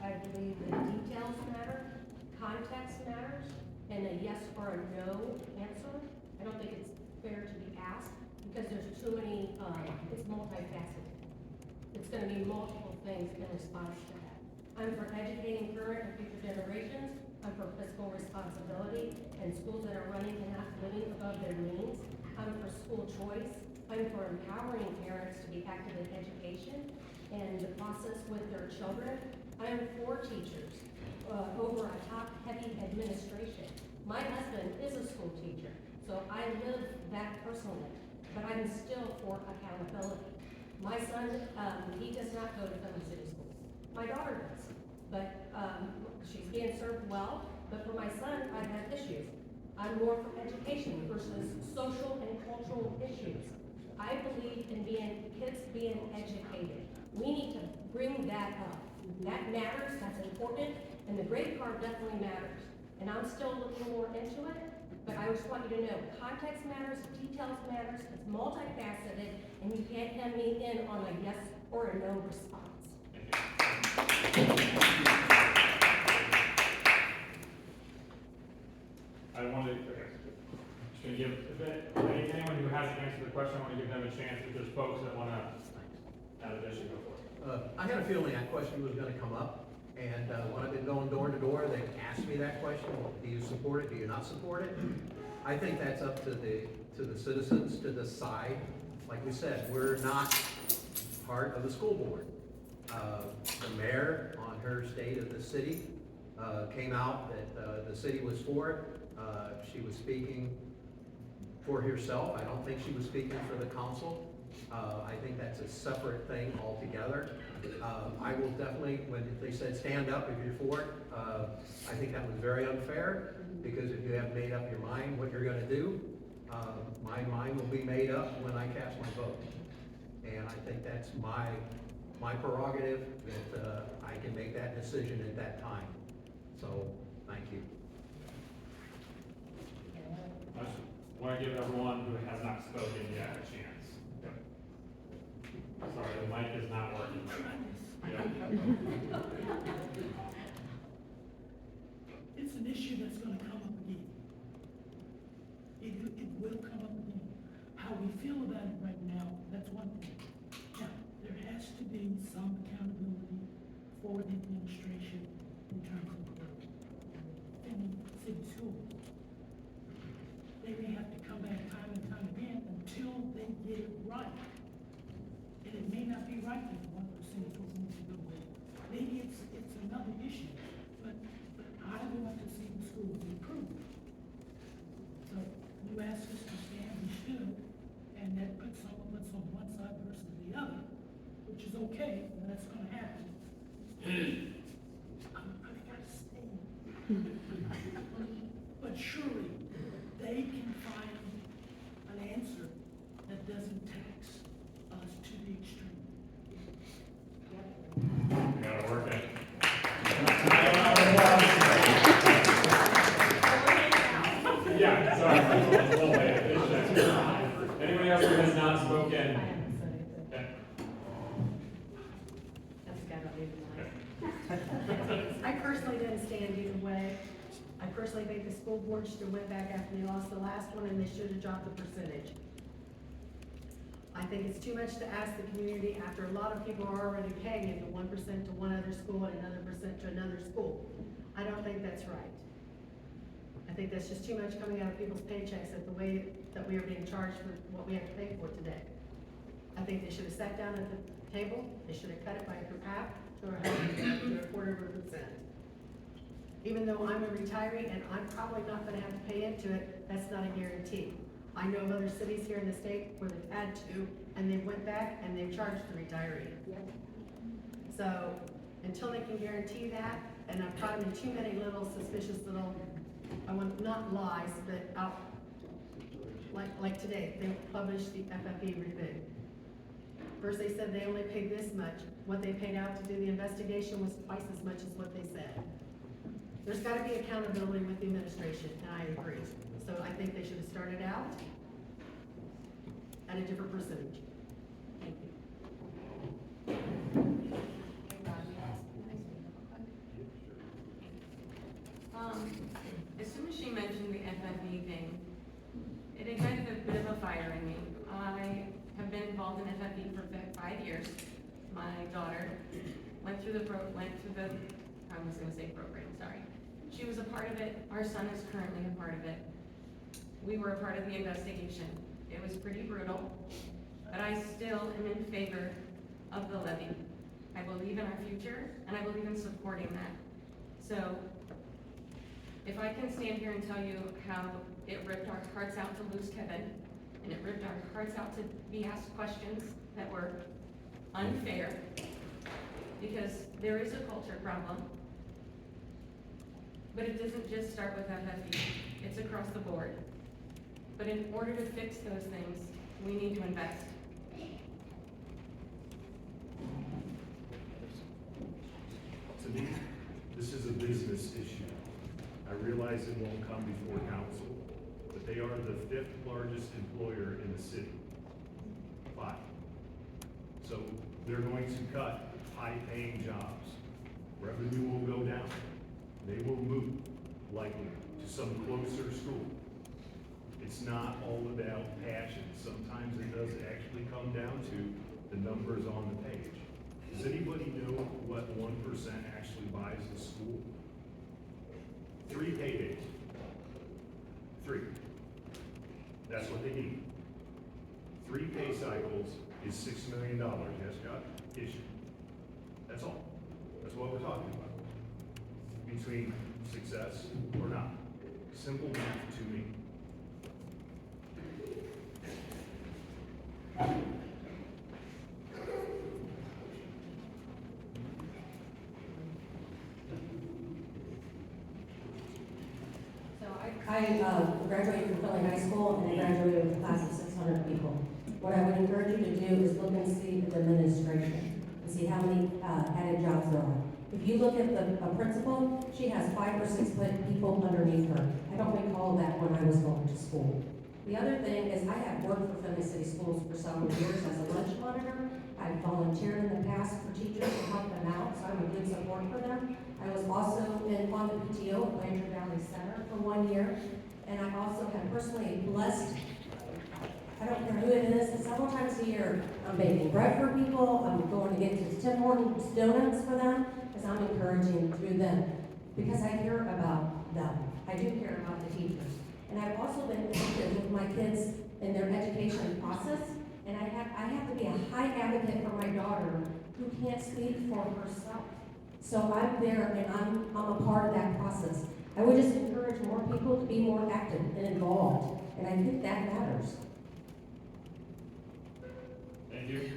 I believe the details matter, context matters, and a yes or a no answer. I don't think it's fair to be asked because there's too many, it's multifaceted. It's going to be multiple things in response to that. I'm for educating current and future generations. I'm for fiscal responsibility and schools that are running and not living above their means. I'm for school choice. I'm for empowering parents to be active in education and the process with their children. I'm for teachers over a top-heavy administration. My husband is a school teacher, so I live that personally, but I'm still for accountability. My son, he does not go to Findlay City Schools. My daughter does, but she's being served well, but for my son, I have issues. I'm more for education versus social and cultural issues. I believe in kids being educated. We need to bring that up. That matters, that's important, and the grade card definitely matters. And I'm still looking more into it, but I just want you to know, context matters, details matters, it's multifaceted, and you can't hem me in on a yes or a no response. I wanted to, just gonna give, anyone who hasn't answered the question, I want to give them a chance. If there's folks that want to add addition, go for it. I had a feeling that question was gonna come up, and when I've been going door to door, they've asked me that question, do you support it, do you not support it? I think that's up to the citizens to decide. Like we said, we're not part of the school board. The mayor, on her state of the city, came out that the city was for it. She was speaking for herself. I don't think she was speaking for the council. I think that's a separate thing altogether. I will definitely, when they said stand up if you're for it, I think that was very unfair, because if you have made up your mind what you're gonna do, my mind will be made up when I cast my vote. And I think that's my prerogative, that I can make that decision at that time. So, thank you. I just want to give everyone who has not spoken yet a chance. Sorry, the mic is not working. It's an issue that's gonna come up again. It will come up again. How we feel about it right now, that's one thing. Now, there has to be some accountability for the administration in terms of Finley City Schools. They may have to come back time and time again until they get it right. And it may not be right that 1% is what we need to go with. Maybe it's another issue, but I want to see the schools improve. So you ask us to stand, we should, and that puts some of us on one side versus the other, which is okay, and that's gonna happen. I gotta stand. But surely, they can find an answer that doesn't tax us to the extreme. We gotta work it. Yeah, sorry, a little late. Anybody else who has not spoken? Okay. I personally didn't stand either way. I personally think the school board should have went back after they lost the last one, and they should have dropped the percentage. I think it's too much to ask the community after a lot of people are already paying it, the 1% to one other school and another percent to another school. I don't think that's right. I think that's just too much coming out of people's paychecks at the way that we are being charged for what we have to pay for today. I think they should have sat down at the table, they should have cut it by half to a quarter of a percent. Even though I'm a retiree and I'm probably not gonna have to pay into it, that's not a guarantee. I know of other cities here in the state where they've had to, and they went back and they've charged the retiree. So, until they can guarantee that, and I've caught them in too many little suspicious little, I want, not lies, but out, like today, they published the FFE rebid. First they said they only paid this much, what they paid out to do the investigation was twice as much as what they said. There's gotta be accountability with the administration, and I agree. So I think they should have started out at a different percentage. Thank you. As soon as she mentioned the FFE thing, it ignited a bit of a fire in me. I have been involved in FFE for 5 years. My daughter went through the I was gonna say program, sorry. She was a part of it. Our son is currently a part of it. We were a part of the investigation. It was pretty brutal, but I still am in favor of the levy. I believe in our future, and I believe in supporting that. So, if I can stand here and tell you how it ripped our hearts out to lose Kevin, and it ripped our hearts out to be asked questions that were unfair, because there is a culture problem, but it doesn't just start with FFE, it's across the board. But in order to fix those things, we need to invest. To me, this is a business issue. I realize it won't come before council, but they are the 5th largest employer in the city. 5. So they're going to cut high-paying jobs. Revenue will go down. They will move, likely, to some closer school. It's not all about passion. Sometimes it does actually come down to the numbers on the page. Does anybody know what 1% actually buys the school? 3 paydays. 3. That's what they need. 3 pay cycles is $6 million, yes, Scott? Issue. talking about between success or not. Simple math to me. So I graduated from Philly High School and I graduated with a class of 600 people. What I would encourage you to do is look and see the administration and see how many added jobs there are. If you look at the principal, she has 5 or 6 people underneath her. I don't recall that when I was going to school. The other thing is I have worked for Finley City Schools for several years as a lunch monitor. I've volunteered in the past for teachers to help them out, so I'm a good support for them. I was also on the PTO at Blanchard Valley Center for 1 year, and I also have personally blessed, I don't care who it is, and several times a year, I'm baking bread for people, I'm going to get to Tim Hortons donuts for them, because I'm encouraging through them, because I care about them. I do care about the teachers. And I've also been active with my kids in their education process, and I have to be a high advocate for my daughter who can't speak for herself. So I'm there and I'm a part of that process. I would just encourage more people to be more active and involved, and I think that matters. Thank you.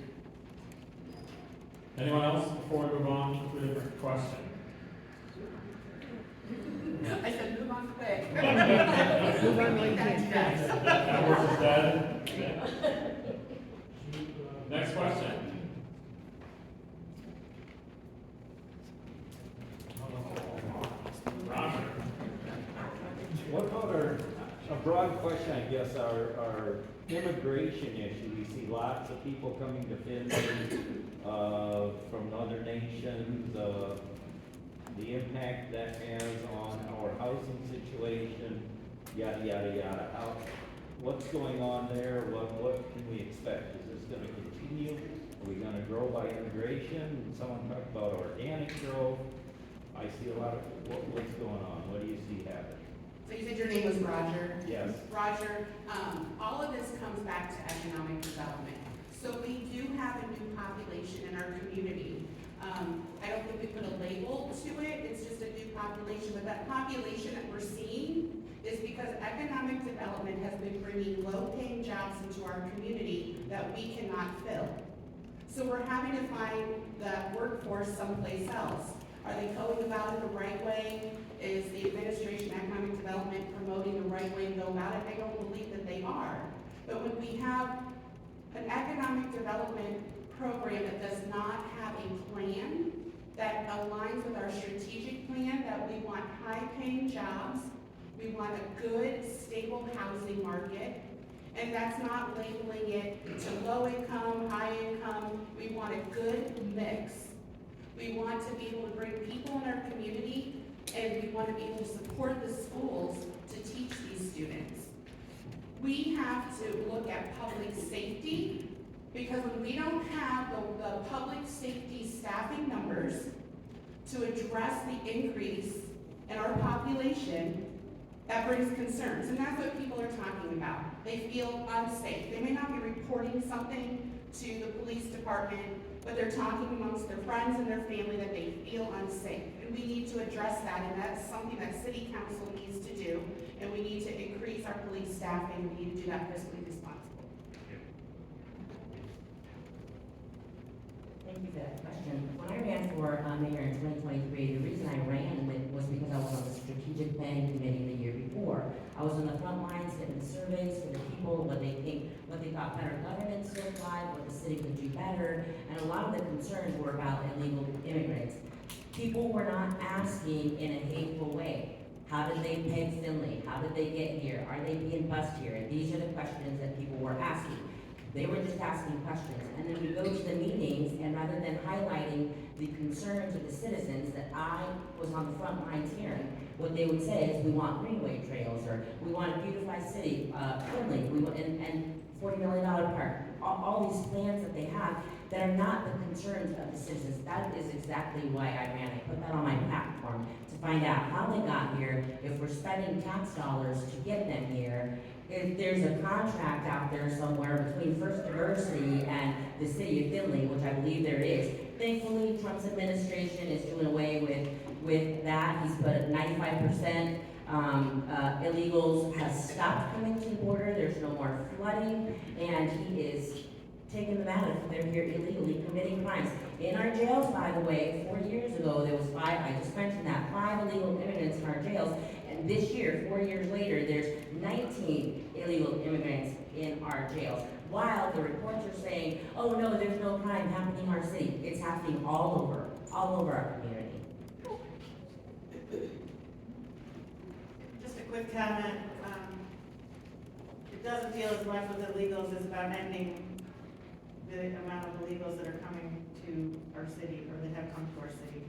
Anyone else before we move on to a different question? I said, move on quick. Move on like That horse is dead. Yeah. Next question. Roger. What about a broad question, I guess, our immigration issue? We see lots of people coming to Finland, from other nations, the impact that has on our housing situation, yada, yada, yada. What's going on there? What can we expect? Is this gonna continue? Are we gonna grow by immigration? Someone talked about organic growth. I see a lot of, what's going on? What do you see happening? So you said your name was Roger? Yes. Roger, all of this comes back to economic development. So we do have a new population in our community. I don't think we put a label to it, it's just a new population, but that population that we're seeing is because economic development has been bringing low-paying jobs into our community that we cannot fill. So we're having to find that workforce someplace else. Are they going about it the right way? Is the administration economic development promoting the right way to go about it? I don't believe that they are. But when we have an economic development program that does not have a plan that aligns with our strategic plan, that we want high-paying jobs, we want a good, stable housing market, and that's not labeling it to low income, high income. We want a good mix. We want to be able to bring people in our community, and we want to be able to support the schools to teach these students. We have to look at public safety, because when we don't have the public safety staffing numbers to address the increase in our population, that brings concerns, and that's what people are talking about. They feel unsafe. They may not be reporting something to the police department, but they're talking amongst their friends and their family that they feel unsafe. And we need to address that, and that's something that City Council needs to do, and we need to increase our police staffing. We need to do that fiscally responsible. Thank you for that question. When I ran for mayor in 2023, the reason I ran was because I was on the strategic planning committee the year before. I was on the front lines getting surveys for the people, what they thought better governance looked like, what the city could do better, and a lot of the concerns were about illegal immigrants. People were not asking in a hateful way. How did they peg Finley? How did they get here? Are they being bused here? And these are the questions that people were asking. They were just asking questions. And then we go to the meetings, and rather than highlighting the concerns of the citizens that I was on the front lines hearing, what they would say is, we want greenway trails, or we want a beautified city, Finley, and $40 million park. All these plans that they have that are not the concerns of the citizens. That is exactly why I ran. I put that on my platform to find out how they got here, if we're spending tax dollars to get them here, if there's a contract out there somewhere between First Diversity and the city of Findlay, which I believe there is, Thankfully, Trump's administration is doing away with that. He's put 95%. Illegals have stopped coming to the border. There's no more flooding, and he is taking them out if they're here illegally committing crimes. In our jails, by the way, 4 years ago, there was 5, I just mentioned that, 5 illegal immigrants in our jails. And this year, 4 years later, there's 19 illegal immigrants in our jails. While the reports are saying, oh no, there's no crime happening in our city. It's happening all over our community. Just a quick comment. It doesn't deal as much with illegals as about ending the amount of illegals that are coming to our city or that have come to our city.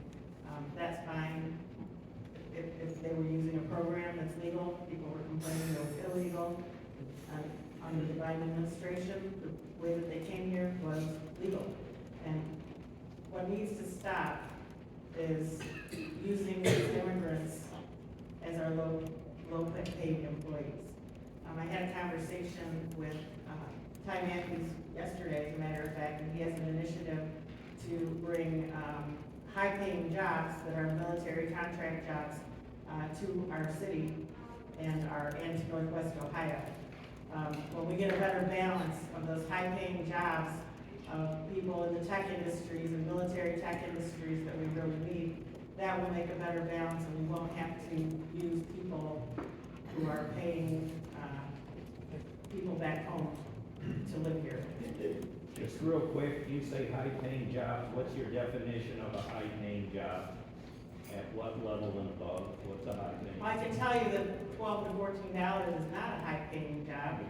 That's fine. If they were using a program that's legal, people were complaining it was illegal. Under the Biden administration, the way that they came here was legal. And what needs to stop is using these immigrants as our low paid employees. I had a conversation with Ty Matthews yesterday, as a matter of fact, and he has an initiative to bring high-paying jobs that are military contract jobs to our city and to Northwest Ohio. When we get a better balance of those high-paying jobs of people in the tech industries and military tech industries that we really need, that will make a better balance, and we won't have to use people who are paying people back home to live here. Just real quick, you say high-paying jobs, what's your definition of a high-paying job? At what level and above, what's a high-paying? Well, I can tell you that $12 to $14 is not a high-paying job.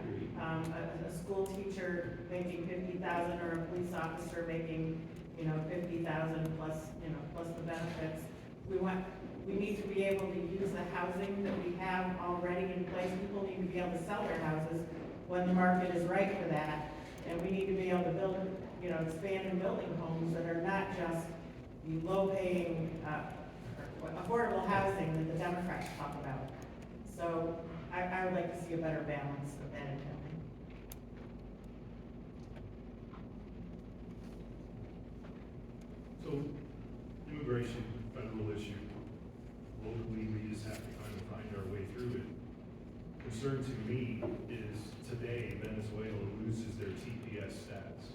A school teacher making $50,000 or a police officer making, $50,000 plus, plus the benefits. We need to be able to use the housing that we have already in place. People need to be able to sell their houses when the market is right for that. And we need to be able to build, expand in building homes that are not just the low-paying, affordable housing that the Democrats talk about. So I would like to see a better balance of that in town. So, immigration, federal issue. Locally, we just have to kind of find our way through it. Concern to me is today Venezuela loses their TPS status.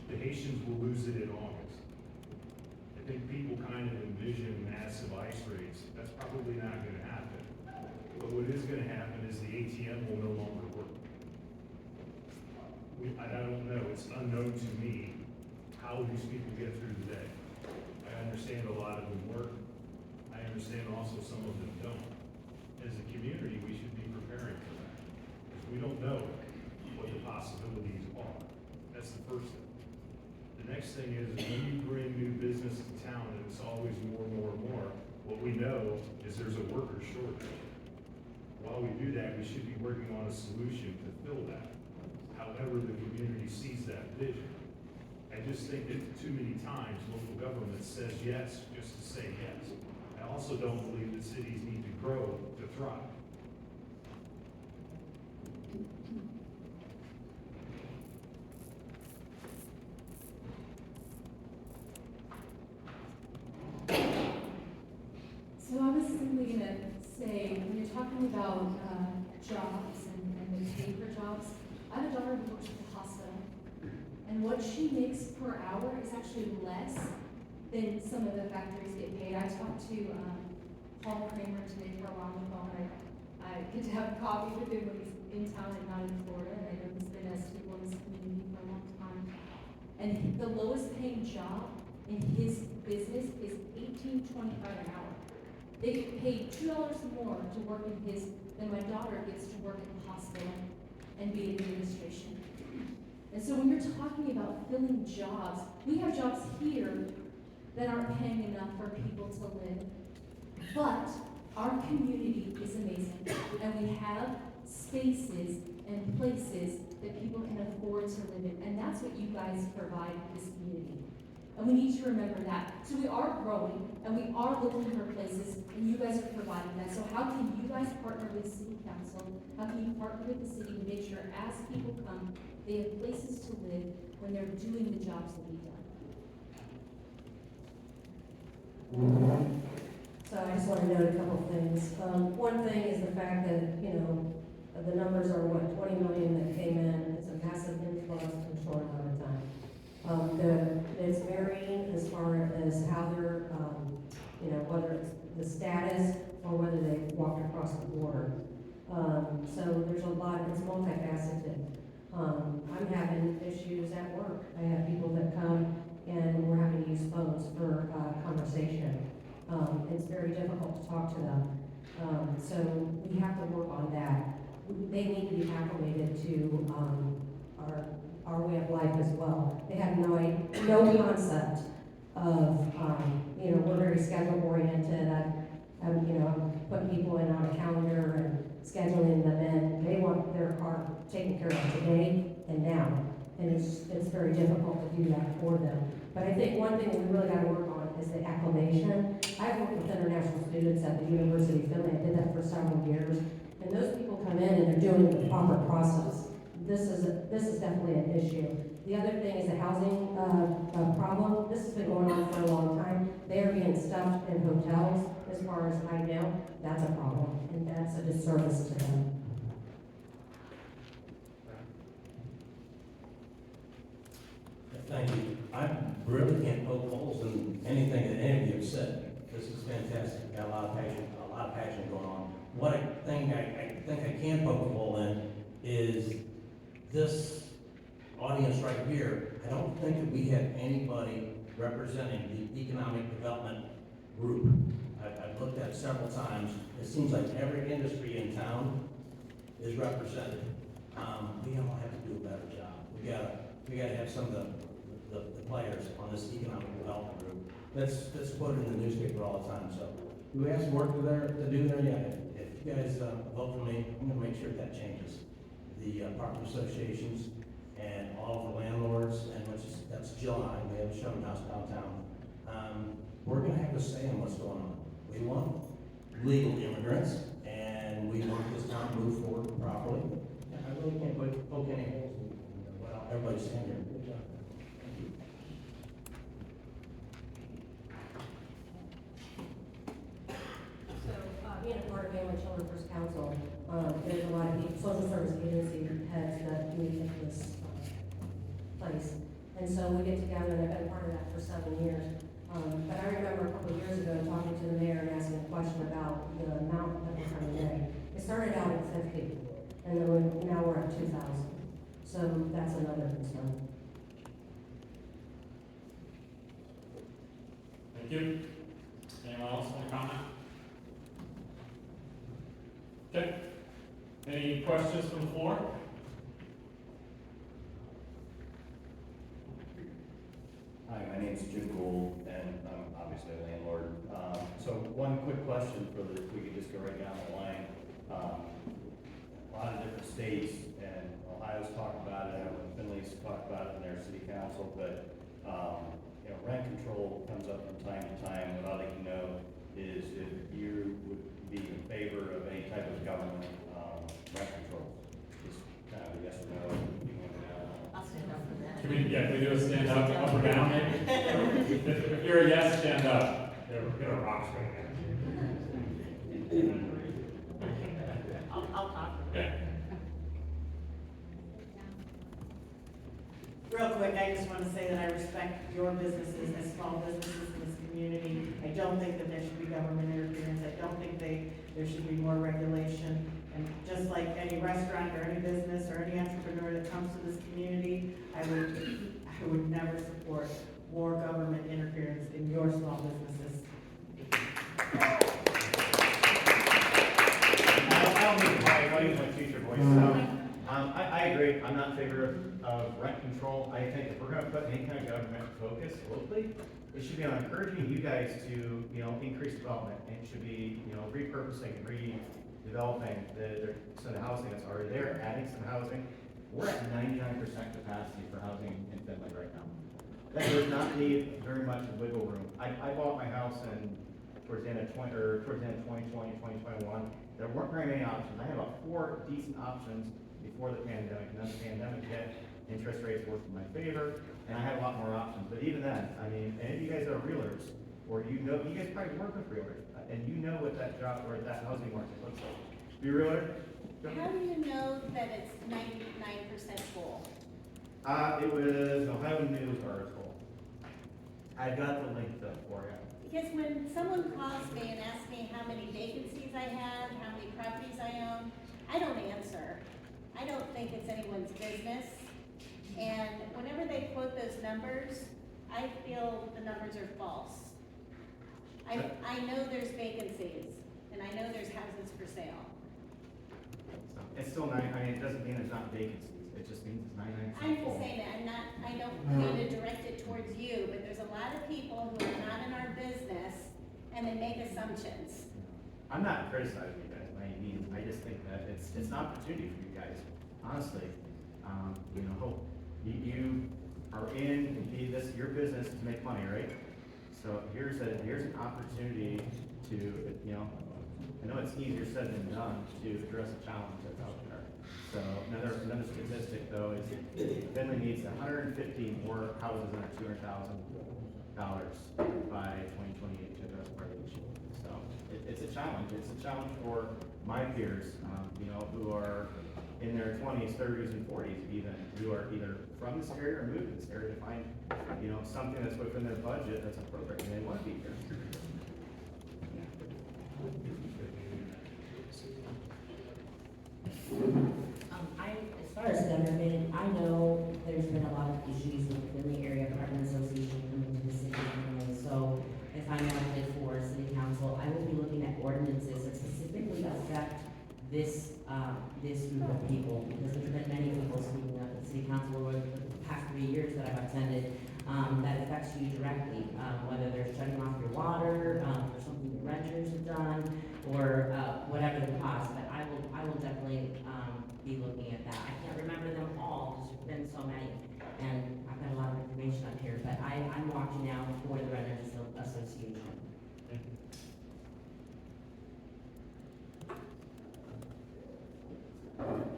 The Haitians will lose it in August. I think people kind of envision massive ICE raids. That's probably not going to happen. But what is going to happen is the ATM will no longer work. I don't know, it's unknown to me how these people get through the day. I understand a lot of them work. I understand also some of them don't. As a community, we should be preparing for that. Because we don't know what the possibilities are. That's the first thing. The next thing is when you bring new business to town, and it's always more, what we know is there's a worker shortage. While we do that, we should be working on a solution to fill that. However the community sees that vision. I just think that too many times local government says yes just to say yes. I also don't believe that cities need to grow to thrive. So I was simply gonna say, when you're talking about jobs and the pay for jobs, I have a daughter who works at the hospital, and what she makes per hour is actually less than some of the factories get paid. I talked to Paul Kramer today for a while on the phone. I get to have coffee with him when he's in town and not in Florida, and I know he's been a staple in this community for a long time. And the lowest paying job in his business is $18.25 an hour. They get paid $2 more to work in his than my daughter gets to work in the hospital and be in administration. And so when you're talking about filling jobs, we have jobs here that aren't paying enough for people to live. But our community is amazing, and we have spaces and places that people can afford to live in, and that's what you guys provide for this community. And we need to remember that. So we are growing, and we are looking for places, and you guys are providing that. So how can you guys partner with City Council? How can you partner with the city to make sure as people come, they have places to live, when they're doing the jobs that need done. So I just want to note a couple of things. One thing is the fact that, you know, the numbers are what, 20 million that came in. It's a massive influx in a short amount of time. It's varying as far as how they're, you know, whether it's the status or whether they walked across the border. So there's a lot, it's multifaceted. I'm having issues at work. I have people that come and we're having to use phones for conversation. It's very difficult to talk to them. So we have to work on that. They need to be acclimated to our way of life as well. They have no concept of, you know, we're very schedule oriented. I'm putting people in on a calendar and scheduling them in. They want their car taken care of today and now. And it's very difficult to do that for them. But I think one thing we really got to work on is the acclimation. I've worked with international students at the University of Philly. I did that for several years. And those people come in and they're doing the proper process. This is definitely an issue. The other thing is the housing problem. This has been going on for a long time. They are being stuffed in hotels, as far as I know. That's a problem, and that's a disservice to them. Thank you. I really can't poke holes in anything that any of you have said. This is fantastic. Got a lot of passion going on. What I think I can poke a hole in is this audience right here. I don't think that we have anybody representing the economic development group. I've looked at it several times. It seems like every industry in town is represented. We all have to do a better job. We gotta have some of the players on this economic development group. That's quoted in the newspaper all the time. So do we have some work to do there? Yeah. If you guys vote for me, I'm gonna make sure that changes. The apartment associations and all of the landlords, and that's Jill and I, we have a showroom house downtown. We're gonna have to say in what's going on. We want legal immigrants, and we want this town to move forward properly. Yeah, I really can't poke any holes in what everybody's saying here. Good job. Thank you. So, being a part of Family Children First Council, there's a lot of social service agency heads that meet at this place. And so we get together, and I've been part of that for 7 years. But I remember a couple of years ago talking to the mayor and asking a question about the amount that we're trying to get. It started out at 50, and then now we're at 2,000. So that's another concern. Thank you. Anyone else want to comment? Okay. Any questions from the floor? Hi, my name's Jim Gould, and I'm obviously a landlord. So one quick question if we could just go right down the line. A lot of different states, and Ohio's talked about it, Finley's talked about it in their city council, but, you know, rent control comes up from time to time. What I'd like to know is if you would be in favor of any type of government, rent control. Just kind of a yes or no. I'll stand up for that. Can we do a stand up or down maybe? If you're a yes, stand up. Get a rock straight there. I'll talk. Okay. Real quick, I just want to say that I respect your businesses as small businesses in this community. I don't think that there should be government interference. I don't think there should be more regulation. And just like any restaurant or any business or any entrepreneur that comes to this community, I would never support more government interference in your small businesses. I don't mean to brag, I'll use my teacher voice. I agree, I'm not in favor of rent control. I think if we're gonna put any kind of government focus locally, it should be on encouraging you guys to, you know, increase development. And it should be, you know, repurposing, redeveloping the housing that's already there, adding some housing. We're at 99% capacity for housing in Finley right now. That does not need very much wiggle room. I bought my house towards the end of 2020, 2021. There weren't very many options. I had about 4 decent options before the pandemic, and then the pandemic hit, interest rates worked in my favor, and I had a lot more options. But even then, I mean, any of you guys are realtors, or you guys probably work with realtors, and you know what that job or that housing market looks like. You a realtor? How do you know that it's 99% full? It was an Ohio News article. I got the link though for you. Because when someone calls me and asks me how many vacancies I have, how many properties I own, I don't answer. I don't think it's anyone's business. And whenever they quote those numbers, I feel the numbers are false. I know there's vacancies, and I know there's houses for sale. So it's still I mean, it doesn't mean there's not vacancies. It just means it's 99% I'm full. just saying that, I don't mean to direct it towards you, but there's a lot of people who are not in our business, and they make assumptions. I'm not criticizing you guys by any means. I just think that it's an opportunity for you guys. Honestly, you know, you are in your business to make money, right? So here's an opportunity to, you know, I know it's easier said than done to address a challenge that's out there. So another statistic though is Finley needs 150 more houses under $200,000 by 2028 to address part of the issue. So it's a challenge. It's a challenge for my peers, you know, who are in their 20s, 30s, and 40s even, who are either from this area or moved to this area to find, you know, something that's within their budget that's appropriate, and they want to be here. As far as government, I know there's been a lot of issues within the area apartment association coming to the city anyway. So if I'm elected for city council, I will be looking at ordinances that specifically affect this group of people, because there's been many people speaking up at city council over the past 3 years that I've attended, that affects you directly, whether they're shutting off your water, or something the renters have done, or whatever the cost. But I will definitely be looking at that. I can't remember them all, because there's been so many, and I've got a lot of information up here, but I'm watching out for the Renters Association.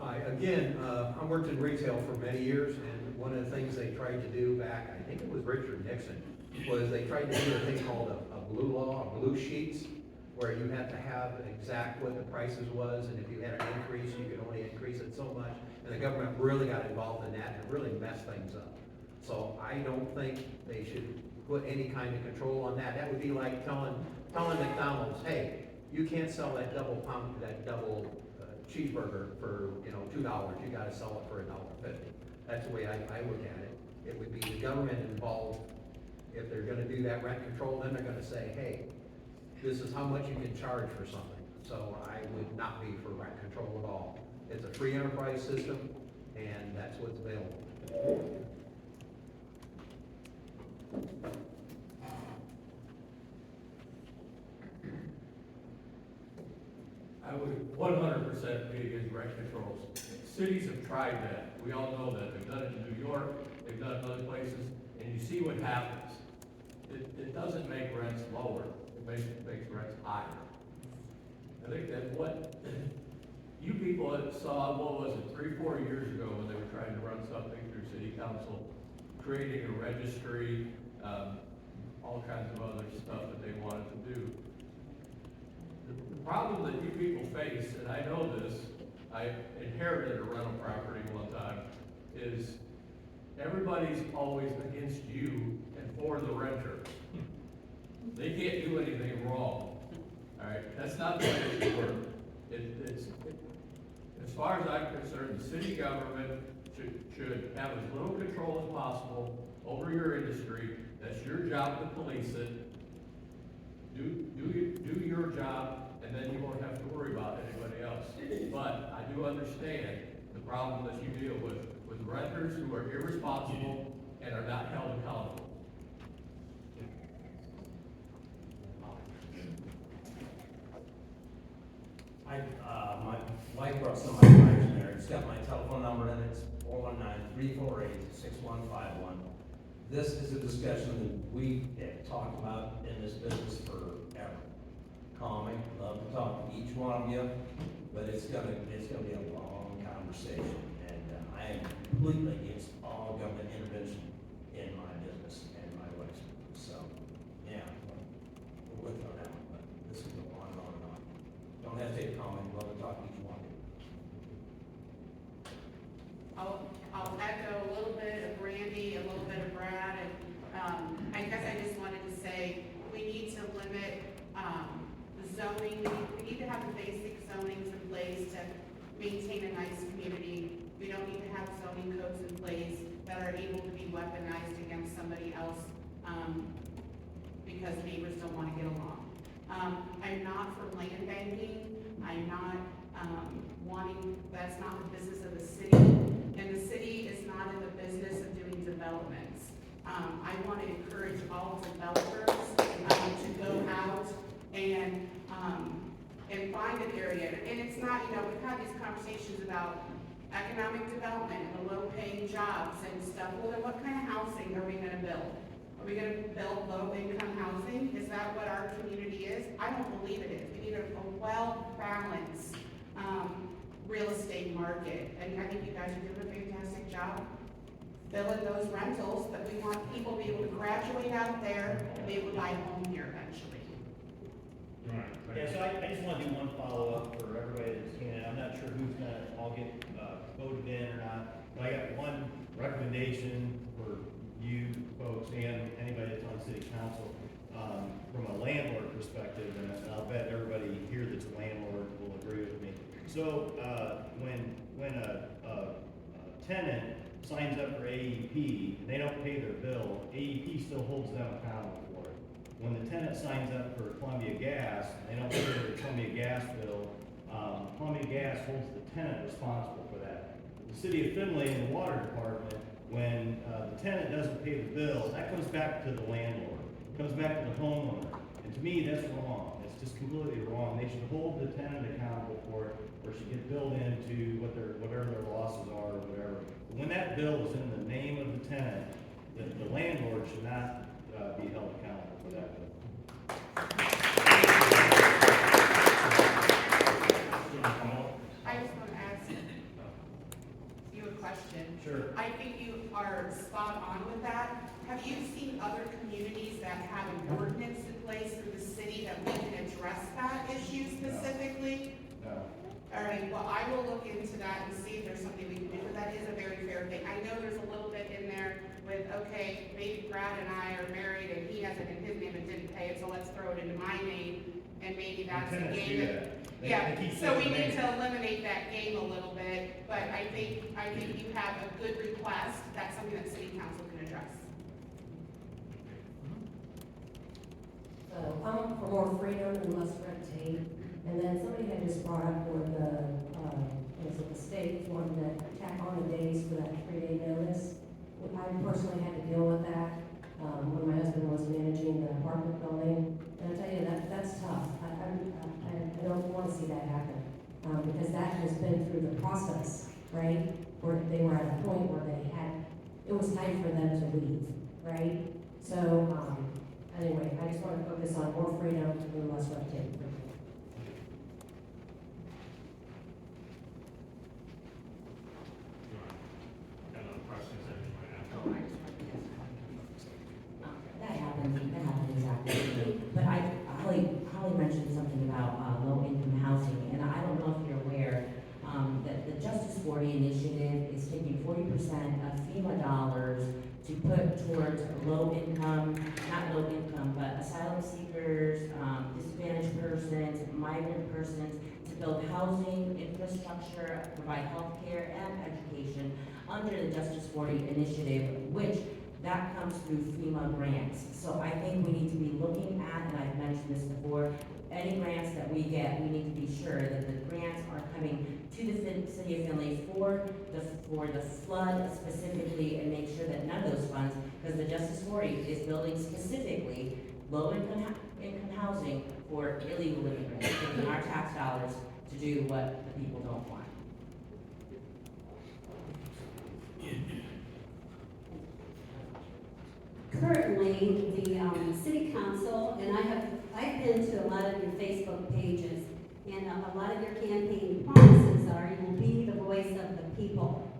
Hi, again, I worked in retail for many years, and one of the things they tried to do back, I think it was Richard Nixon, was they tried to do a thing called a blue law, blue sheets, where you had to have exact what the prices was, and if you had an increase, you could only increase it so much, and the government really got involved in that, and it really messed things up. So I don't think they should put any kind of control on that. That would be like telling McDonald's, hey, you can't sell that double cheeseburger for, you know, $2. You got to sell it for $1.50. That's the way I look at it. It would be the government involved. If they're going to do that rent control, then they're going to say, hey, this is how much you can charge for something. So I would not be for rent control at all. It's a free enterprise system, and that's what's available. I would 100% be against rent controls. Cities have tried that. We all know that. They've done it in New York, they've done it in other places, and you see what happens. It doesn't make rents lower, it makes rents higher. I think that what you people saw, what was it, 3-4 years ago when they were trying to run something through city council, creating a registry, all kinds of other stuff that they wanted to do. The problem that you people face, and I know this, I inherited a rental property one time, is everybody's always against you and for the renter. They can't do anything wrong, all right? That's not the way it should work. As far as I'm concerned, the city government should have as little control as possible over your industry. That's your job to police it. Do your job, and then you won't have to worry about anybody else. But I do understand the problem that you deal with renters who are irresponsible and are not held accountable. My wife brought some of my clients in there. It's got my telephone number in it. It's 419-348-6151. This is a discussion that we have talked about in this business forever. Calming, love to talk to each one of you, but it's gonna be a long conversation. And I I am completely against all government intervention in my business and my life. So, yeah, we'll look on that one, but this will go on and on and on. Don't hesitate to comment, love to talk to each one. I'll echo a little bit of Randy, a little bit of Brad, and, I guess I just wanted to say, we need to limit, the zoning, we need to have the basic zonings in place to maintain a nice community. We don't need to have zoning codes in place that are able to be weaponized against somebody else, because neighbors don't wanna get along. I'm not for land banking, I'm not, that's not the business of the city, and the city is not in the business of doing developments. I want to encourage all developers to go out and find an area. And it's not, we've had these conversations about economic development and the low-paying jobs and stuff. Well, then what kind of housing are we going to build? Are we going to build low-income housing? Is that what our community is? I don't believe it is. We need a well-balanced real estate market. And I think you guys are doing a fantastic job filling those rentals, but we want people to be able to graduate out there and be able to buy a home here eventually. Yeah, so I just want to do one follow-up for everybody that's in. I'm not sure who's gonna all get voted in or not, but I got one recommendation for you folks and anybody that's on city council, from a landlord perspective, and I'll bet everybody here that's a landlord will agree with me. So, when a tenant signs up for AEP and they don't pay their bill, AEP still holds them accountable for it. When the tenant signs up for Columbia Gas and they don't pay their Columbia Gas bill, Columbia Gas holds the tenant responsible for that. The city of Findlay and the water department, when the tenant doesn't pay the bill, that comes back to the landlord. It comes back to the homeowner. And to me, that's wrong. It's just completely wrong. They should hold the tenant accountable for it, or should get billed into whatever their losses are or whatever. But when that bill is in the name of the tenant, the landlord should not be held accountable for that bill. I just want to ask you a question. Sure. I think you are spot on with that. Have you seen other communities that have an ordinance in place through the city that we can address that issue specifically? No. All right, well, I will look into that and see if there's something we can do, but that is a very fair thing. I know there's a little bit in there with, okay, maybe Brad and I are married and he has it in his name and didn't pay it, so let's throw it into my name, and maybe that's a game that. Yeah, so we need to eliminate that game a little bit, but I think you have a good request. That's something that city council can address. So I'm for more freedom and less red tape. And then somebody had just brought up where the state wanted to tack on the days for that 3-day notice. I personally had to deal with that when my husband was managing the apartment building. And I tell you, that's tough. I don't want to see that happen because that has been through the process, right? Where they were at a point where it was time for them to leave, right? So anyway, I just want to focus on more freedom and less red tape. That happened exactly. But Holly mentioned something about low-income housing, and I don't know if you're aware that the Justice 40 initiative is taking 40% of FEMA dollars to put towards not low income, but asylum seekers, disadvantaged persons, migrant persons, to build housing, infrastructure, provide health care and education under the Justice 40 initiative, which that comes through FEMA grants. So I think we need to be looking at, and I've mentioned this before, any grants that we get, we need to be sure that the grants are coming to the city of Findlay for the flood specifically, and make sure that none of those funds, because the Justice 40 is building specifically low-income housing for illegal immigrants, taking our tax dollars to do what the people don't want. Currently, the city council, and I've been to a lot of your Facebook pages, and a lot of your campaign promises are you will be the voice of the people.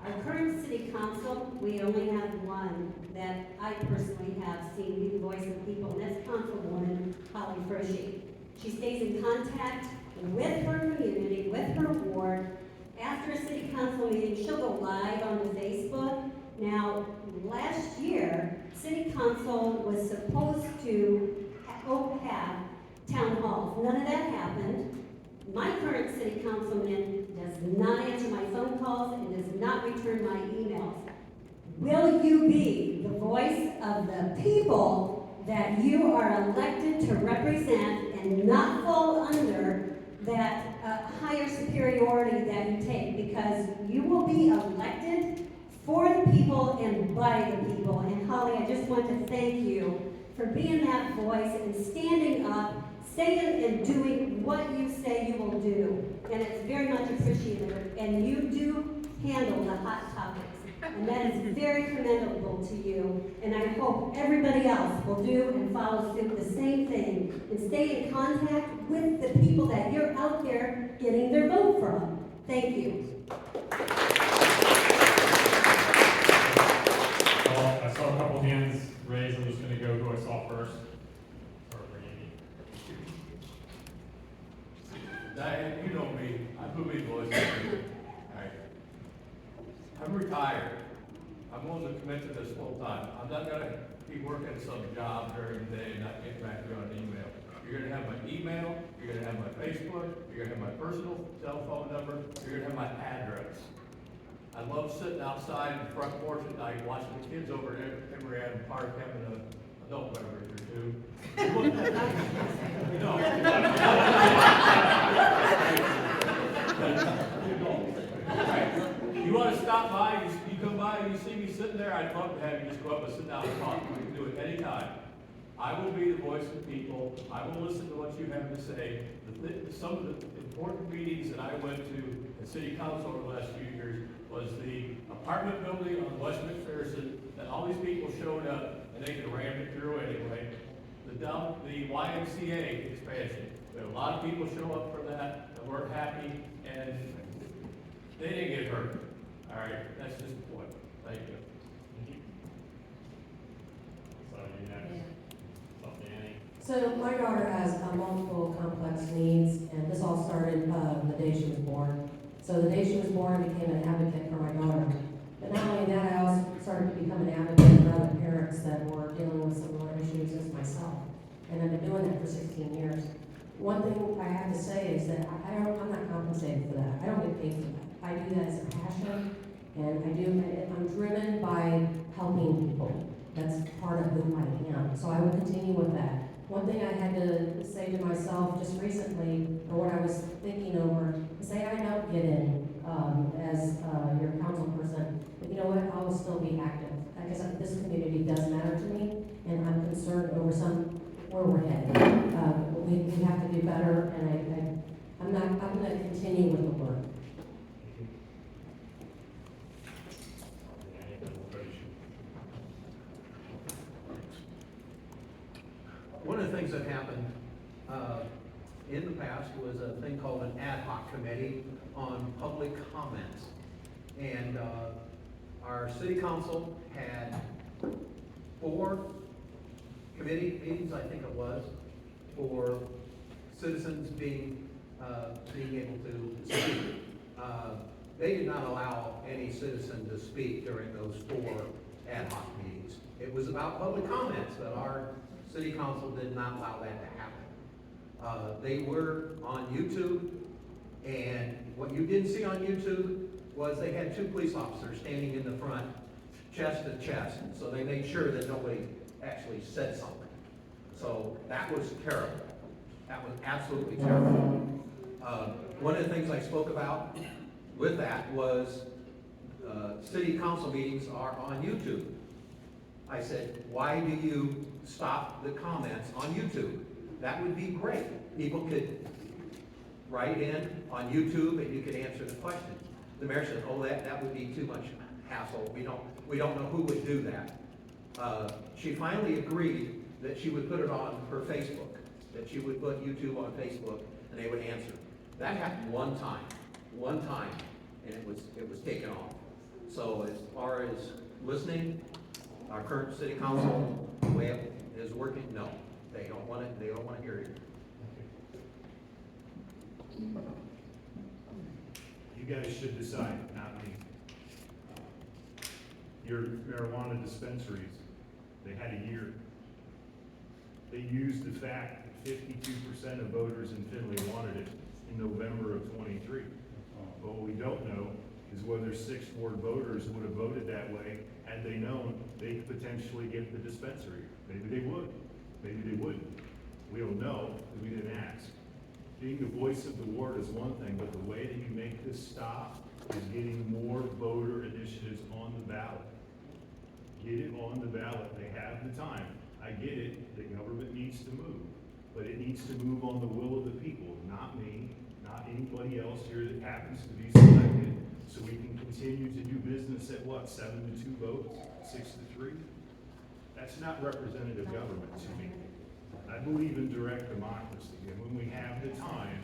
Our current city council, we only have one that I personally have seen be the voice of people, and that's Councilwoman Holly Frische. She stays in contact with her community, with her ward. After a city council meeting, she'll go live on the Facebook. Now, last year, city council was supposed to have town halls. None of that happened. My current city councilman does not answer my phone calls and does not return my emails. Will you be the voice of the people that you are elected to represent and not fall under that higher superiority that you take? Because you will be elected for the people and by the people. And Holly, I just want to thank you for being that voice and standing up, saying and doing what you say you will do. And it's very much appreciated. And you do handle the hot topics. And that is very commendable to you. And I hope everybody else will do and follow suit the same thing and stay in contact with the people that you're out there getting their vote from. Thank you. Well, I saw a couple hands raised. I'm just going to go who I saw first. Start with Randy. Diane, you know me, I'm a big voice. Alright. I'm retired. I'm willing to commit to this full time. I'm not gonna be working some job during the day and not get back to you on email. You're gonna have my email, you're gonna have my Facebook, you're gonna have my personal cell phone number, you're gonna have my address. I love sitting outside in the front porch at night watching the kids over there at Emory Adam Park having an adult beverage or two. You want to stop by, you come by and you see me sitting there, I'd love to have you just go up and sit down and talk. We can do it anytime. I will be the voice of the people. I will listen to what you have to say. Some of the important meetings that I went to at City Council over the last few years was the apartment building on West McPherson, that all these people showed up and they could ram it through anyway. The YMCA expansion. We had a lot of people show up for that and weren't happy, and they didn't get hurt. All right, that's just the point. Thank you. So you next. Up to Annie. So my daughter has multiple complex needs, and this all started the day she was born. So the day she was born, I became an advocate for my daughter. But not only that, I also started to become an advocate for other parents that were dealing with similar issues as myself. And I've been doing that for 16 years. One thing I have to say is that I'm not compensated for that. I don't get paid for that. I do that as a passion, and I'm driven by helping people. That's part of who I am. So I will continue with that. One thing I had to say to myself just recently, or what I was thinking over, is say I don't get in as your council person, but you know what, I will still be active. I guess this community does matter to me, and I'm concerned over where we're headed. We have to do better, and I'm going to continue with the work. One of the things that happened in the past was a thing called an ad hoc committee on public comments. And our city council had 4 committee meetings, I think it was, for citizens being able to speak. They did not allow any citizen to speak during those 4 ad hoc meetings. It was about public comments, but our city council did not allow that to happen. They were on YouTube, and what you didn't see on YouTube was they had 2 police officers standing in the front, chest to chest, so they made sure that nobody actually said something. So that was terrible. That was absolutely terrible. One of the things I spoke about with that was city council meetings are on YouTube. I said, why do you stop the comments on YouTube? That would be great. People could write in on YouTube and you could answer the question. The mayor said, oh, that would be too much hassle. We don't know who would do that. She finally agreed that she would put it on her Facebook, that she would put YouTube on Facebook and they would answer. That happened one time, and it was taken off. So as far as listening, our current city council, the way it is working, no, they don't want it, they don't want to hear it. You guys should decide, not me. Your marijuana dispensaries, they had a year. They used the fact that 52% of voters in Findlay wanted it in November of '23. But what we don't know is whether 6th Ward voters would have voted that way had they known they could potentially get the dispensary. Maybe they would, maybe they wouldn't. We don't know, because we didn't ask. Being the voice of the ward is one thing, but the way that you make this stop is getting more voter initiatives on the ballot. Get it on the ballot, they have the time. I get it, the government needs to move, but it needs to move on the will of the people, not me, not anybody else here that happens to be selected, so we can continue to do business at what, 7-2 votes, 6-3? That's not representative government to me. I believe in direct democracy, and when we have the time,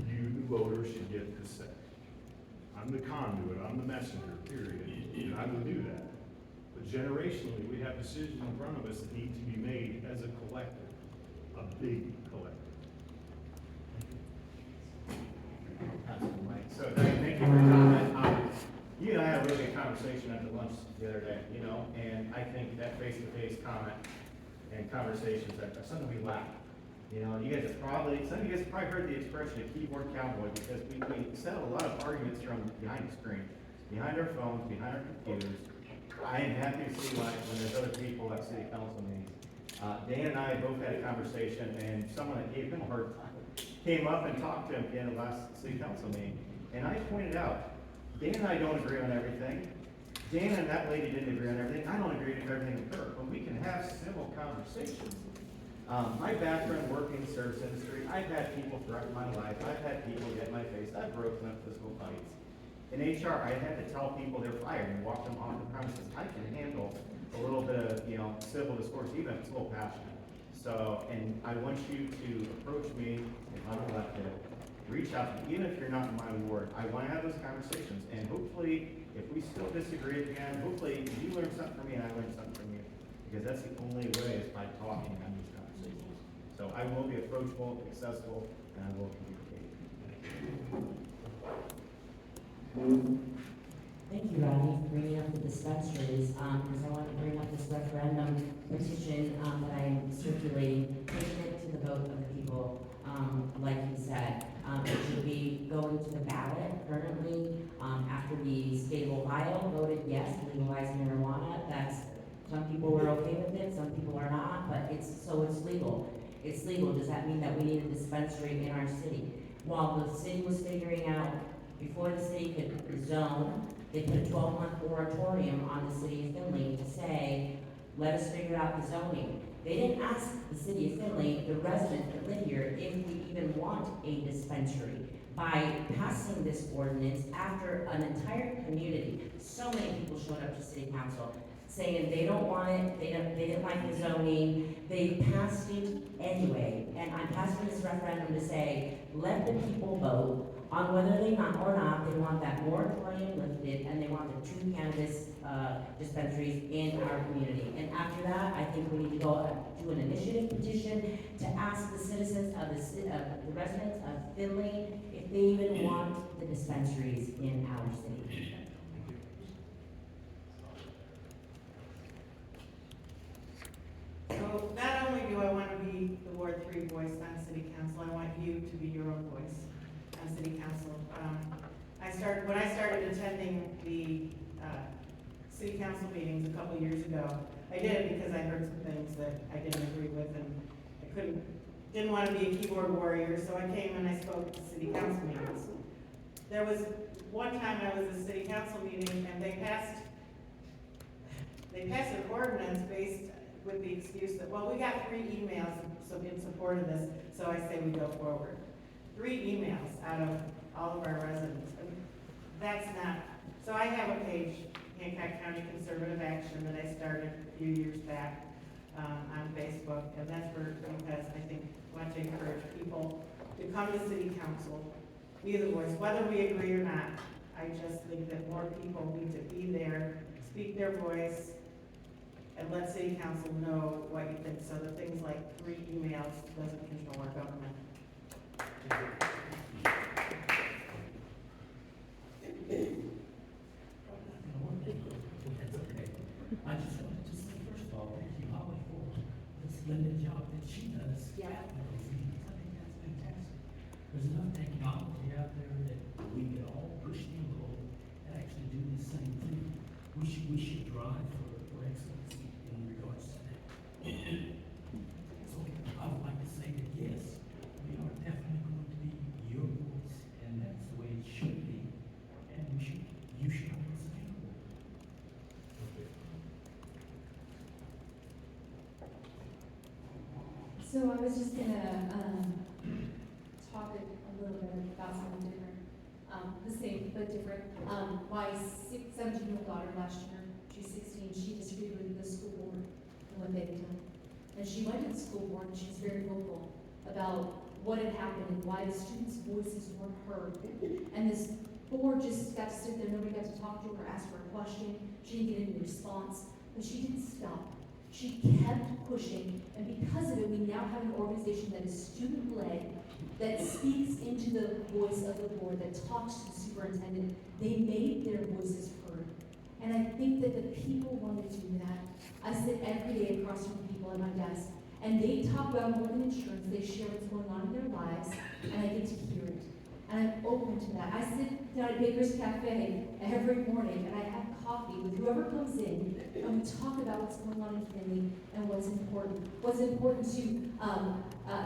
you, the voter, should get to say. I'm the conduit, I'm the messenger, period, and I will do that. But generationally, we have decisions in front of us that need to be made as a collective, a big collective. So, Doug, thank you for your comment. You and I had a really good conversation at the lunch the other day, you know, and I think that face-to-face comment and conversations are something we lack. You know, you guys have probably, some of you guys have probably heard the expression of keyboard cowboy, because we settle a lot of arguments from behind the screen, behind our phones, behind our computers. I am happy to see like when there's other people at city council meetings. Dan and I both had a conversation, and someone that gave him a hard time came up and talked to him in the last city council meeting. And I pointed out, Dan and I don't agree on everything. Dan and that lady didn't agree on everything. I don't agree with everything with her, but we can have civil conversations. My background working in the service industry, I've had people threaten my life. I've had people get in my face. I've broken up physical fights. In HR, I had to tell people they're fired and walk them off the premises. I can handle a little bit of, you know, civil discourse, even if it's a little passionate. So, and I want you to approach me if I'm elected, reach out to me, even if you're not in my ward. I want to have those conversations, and hopefully, if we still disagree again, hopefully you learn something from me and I learn something from you, because that's the only way is by talking and having these conversations. So I will be approachable, accessible, and I will communicate. Thank you, Rodney, for bringing up the dispensaries, because I want to bring up this referendum petition that I am circulating, taking it to the vote of the people, like you said. It should be going to the ballot currently, after the state of Ohio voted yes, legalize marijuana. Some people are okay with it, some people are not, but it's legal. It's legal. Does that mean that we need a dispensary in our city? While the city was figuring out, before the city could zone, they put a 12-month moratorium on the city of Findlay to say, let us figure out the zoning. They didn't ask the city of Findlay, the residents that live here, if we even want a dispensary. By passing this ordinance after an entire community, so many people showed up to city council saying they don't want it, they didn't like the zoning, they passed it anyway. And I'm passing this referendum to say, let the people vote on whether they want that moratorium lifted, and they want the 2 cannabis dispensaries in our community. And after that, I think we need to go do an initiative petition to ask the citizens of the residents of Findlay if they even want the dispensaries in our city. So not only do I want to be the Ward 3 voice on city council, I want you to be your own voice on city council. When I started attending the city council meetings a couple years ago, I did it because I heard some things that I didn't agree with, and I didn't want to be a keyboard warrior, so I came and I spoke at city council meetings. There was one time I was at a city council meeting and they passed an ordinance based with the excuse that, well, we got 3 emails in support of this, so I say we go forward. 3 emails out of all of our residents. And that's not, so I have a page, Hancock County Conservative Action, that I started a few years back on Facebook, and that's because I think I want to encourage people to come to city council, be the voice, whether we agree or not I just think that more people need to be there, speak their voice, and let city council know what you think, so that things like 3 emails doesn't control our government. That's okay. I just wanted to say, first of all, thank you, Holly, for the splendid job that she does. Yeah. With those meetings. I think that's fantastic. There's enough technology out there that we can all push the envelope and actually do the same thing. We should drive for excellence in regards to that. So I would like to say that yes, we are definitely going to be your voice, and that's the way it should be. And you should hold us accountable. So I was just gonna, talk a little bit about something different, the same but different. My 17-year-old daughter last year, she's 16, she disagreed with the school board and what they had done. And she went to the school board and she was very vocal about what had happened and why the students' voices weren't heard. And this board just got to sit there, nobody got to talk to her, ask her a question, she didn't get any response, but she didn't stop. She kept pushing, and because of it, we now have an organization that is student-led, that speaks into the voice of the board, that talks to the superintendent. They made their voices heard. And I think that the people want to do that. I sit every day across from people at my desk, and they talk about more than insurance. They share what's going on in their lives, and I get to hear it. And I'm open to that. I sit down at Baker's Cafe every morning, and I have coffee with whoever comes in, and we talk about what's going on in Finley and what's important. What's important to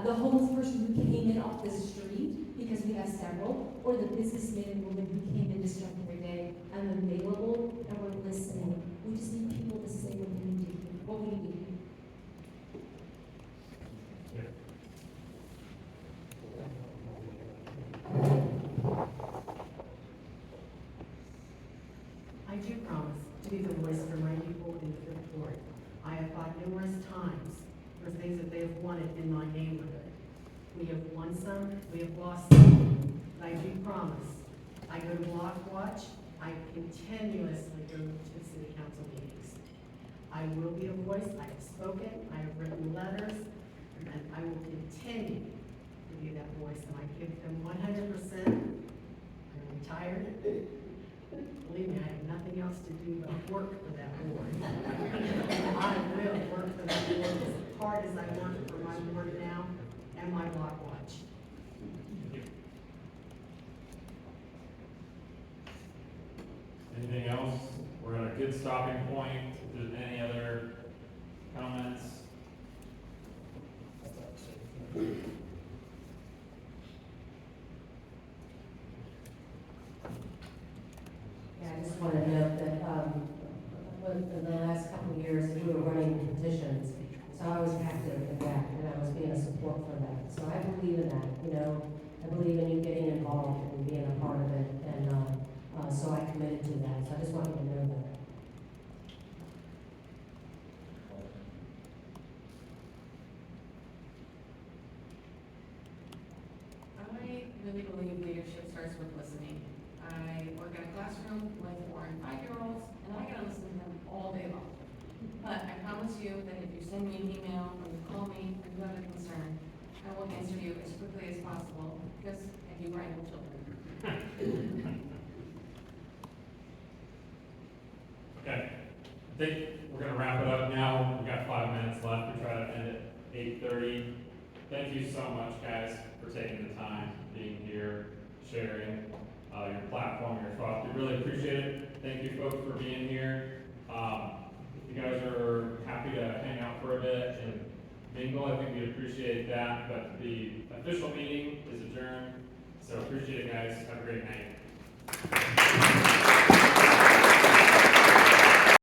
the homeless person who came in off the street, because we have several, or the businessman and woman who came in to start every day. I'm available, and we're listening. We just need people to say what we need to hear, what we need to hear. I do promise to be the voice for my people in the Fifth Ward. I have fought numerous times for things that they have wanted in my neighborhood. We have won some, we have lost some, but I do promise. I go to Block Watch, I continuously go to city council meetings. I will be a voice, I have spoken, I have written letters, and I will continue to be that voice, and I give them 100%. I'm retired. Believe me, I have nothing else to do but work for that board. I will work for that board as hard as I work for my board now and my Block Watch. Anything else? We're at a good stopping point. If there's any other comments? Yeah, I just want to note that, in the last couple of years, we were running petitions, so I was active in that, and I was being a support for that. So I believe in that, you know, I believe in you getting involved and being a part of it, and, so I committed to that, so I just wanted to know that. I really believe leadership starts with listening. I work in a classroom with 4 and 5-year-olds, and I gotta listen to them all day long. But I promise you that if you send me an email or you call me and you have a concern, I will answer you as quickly as possible, because I do wrangle children. Okay, I think we're gonna wrap it up now. We've got 5 minutes left. We try to end at 8:30. Thank you so much, guys, for taking the time, being here, sharing your platform, your thoughts. We really appreciate it. Thank you, folks, for being here. If you guys are happy to hang out for a bit and mingle, I think we'd appreciate that. But the official meeting is adjourned.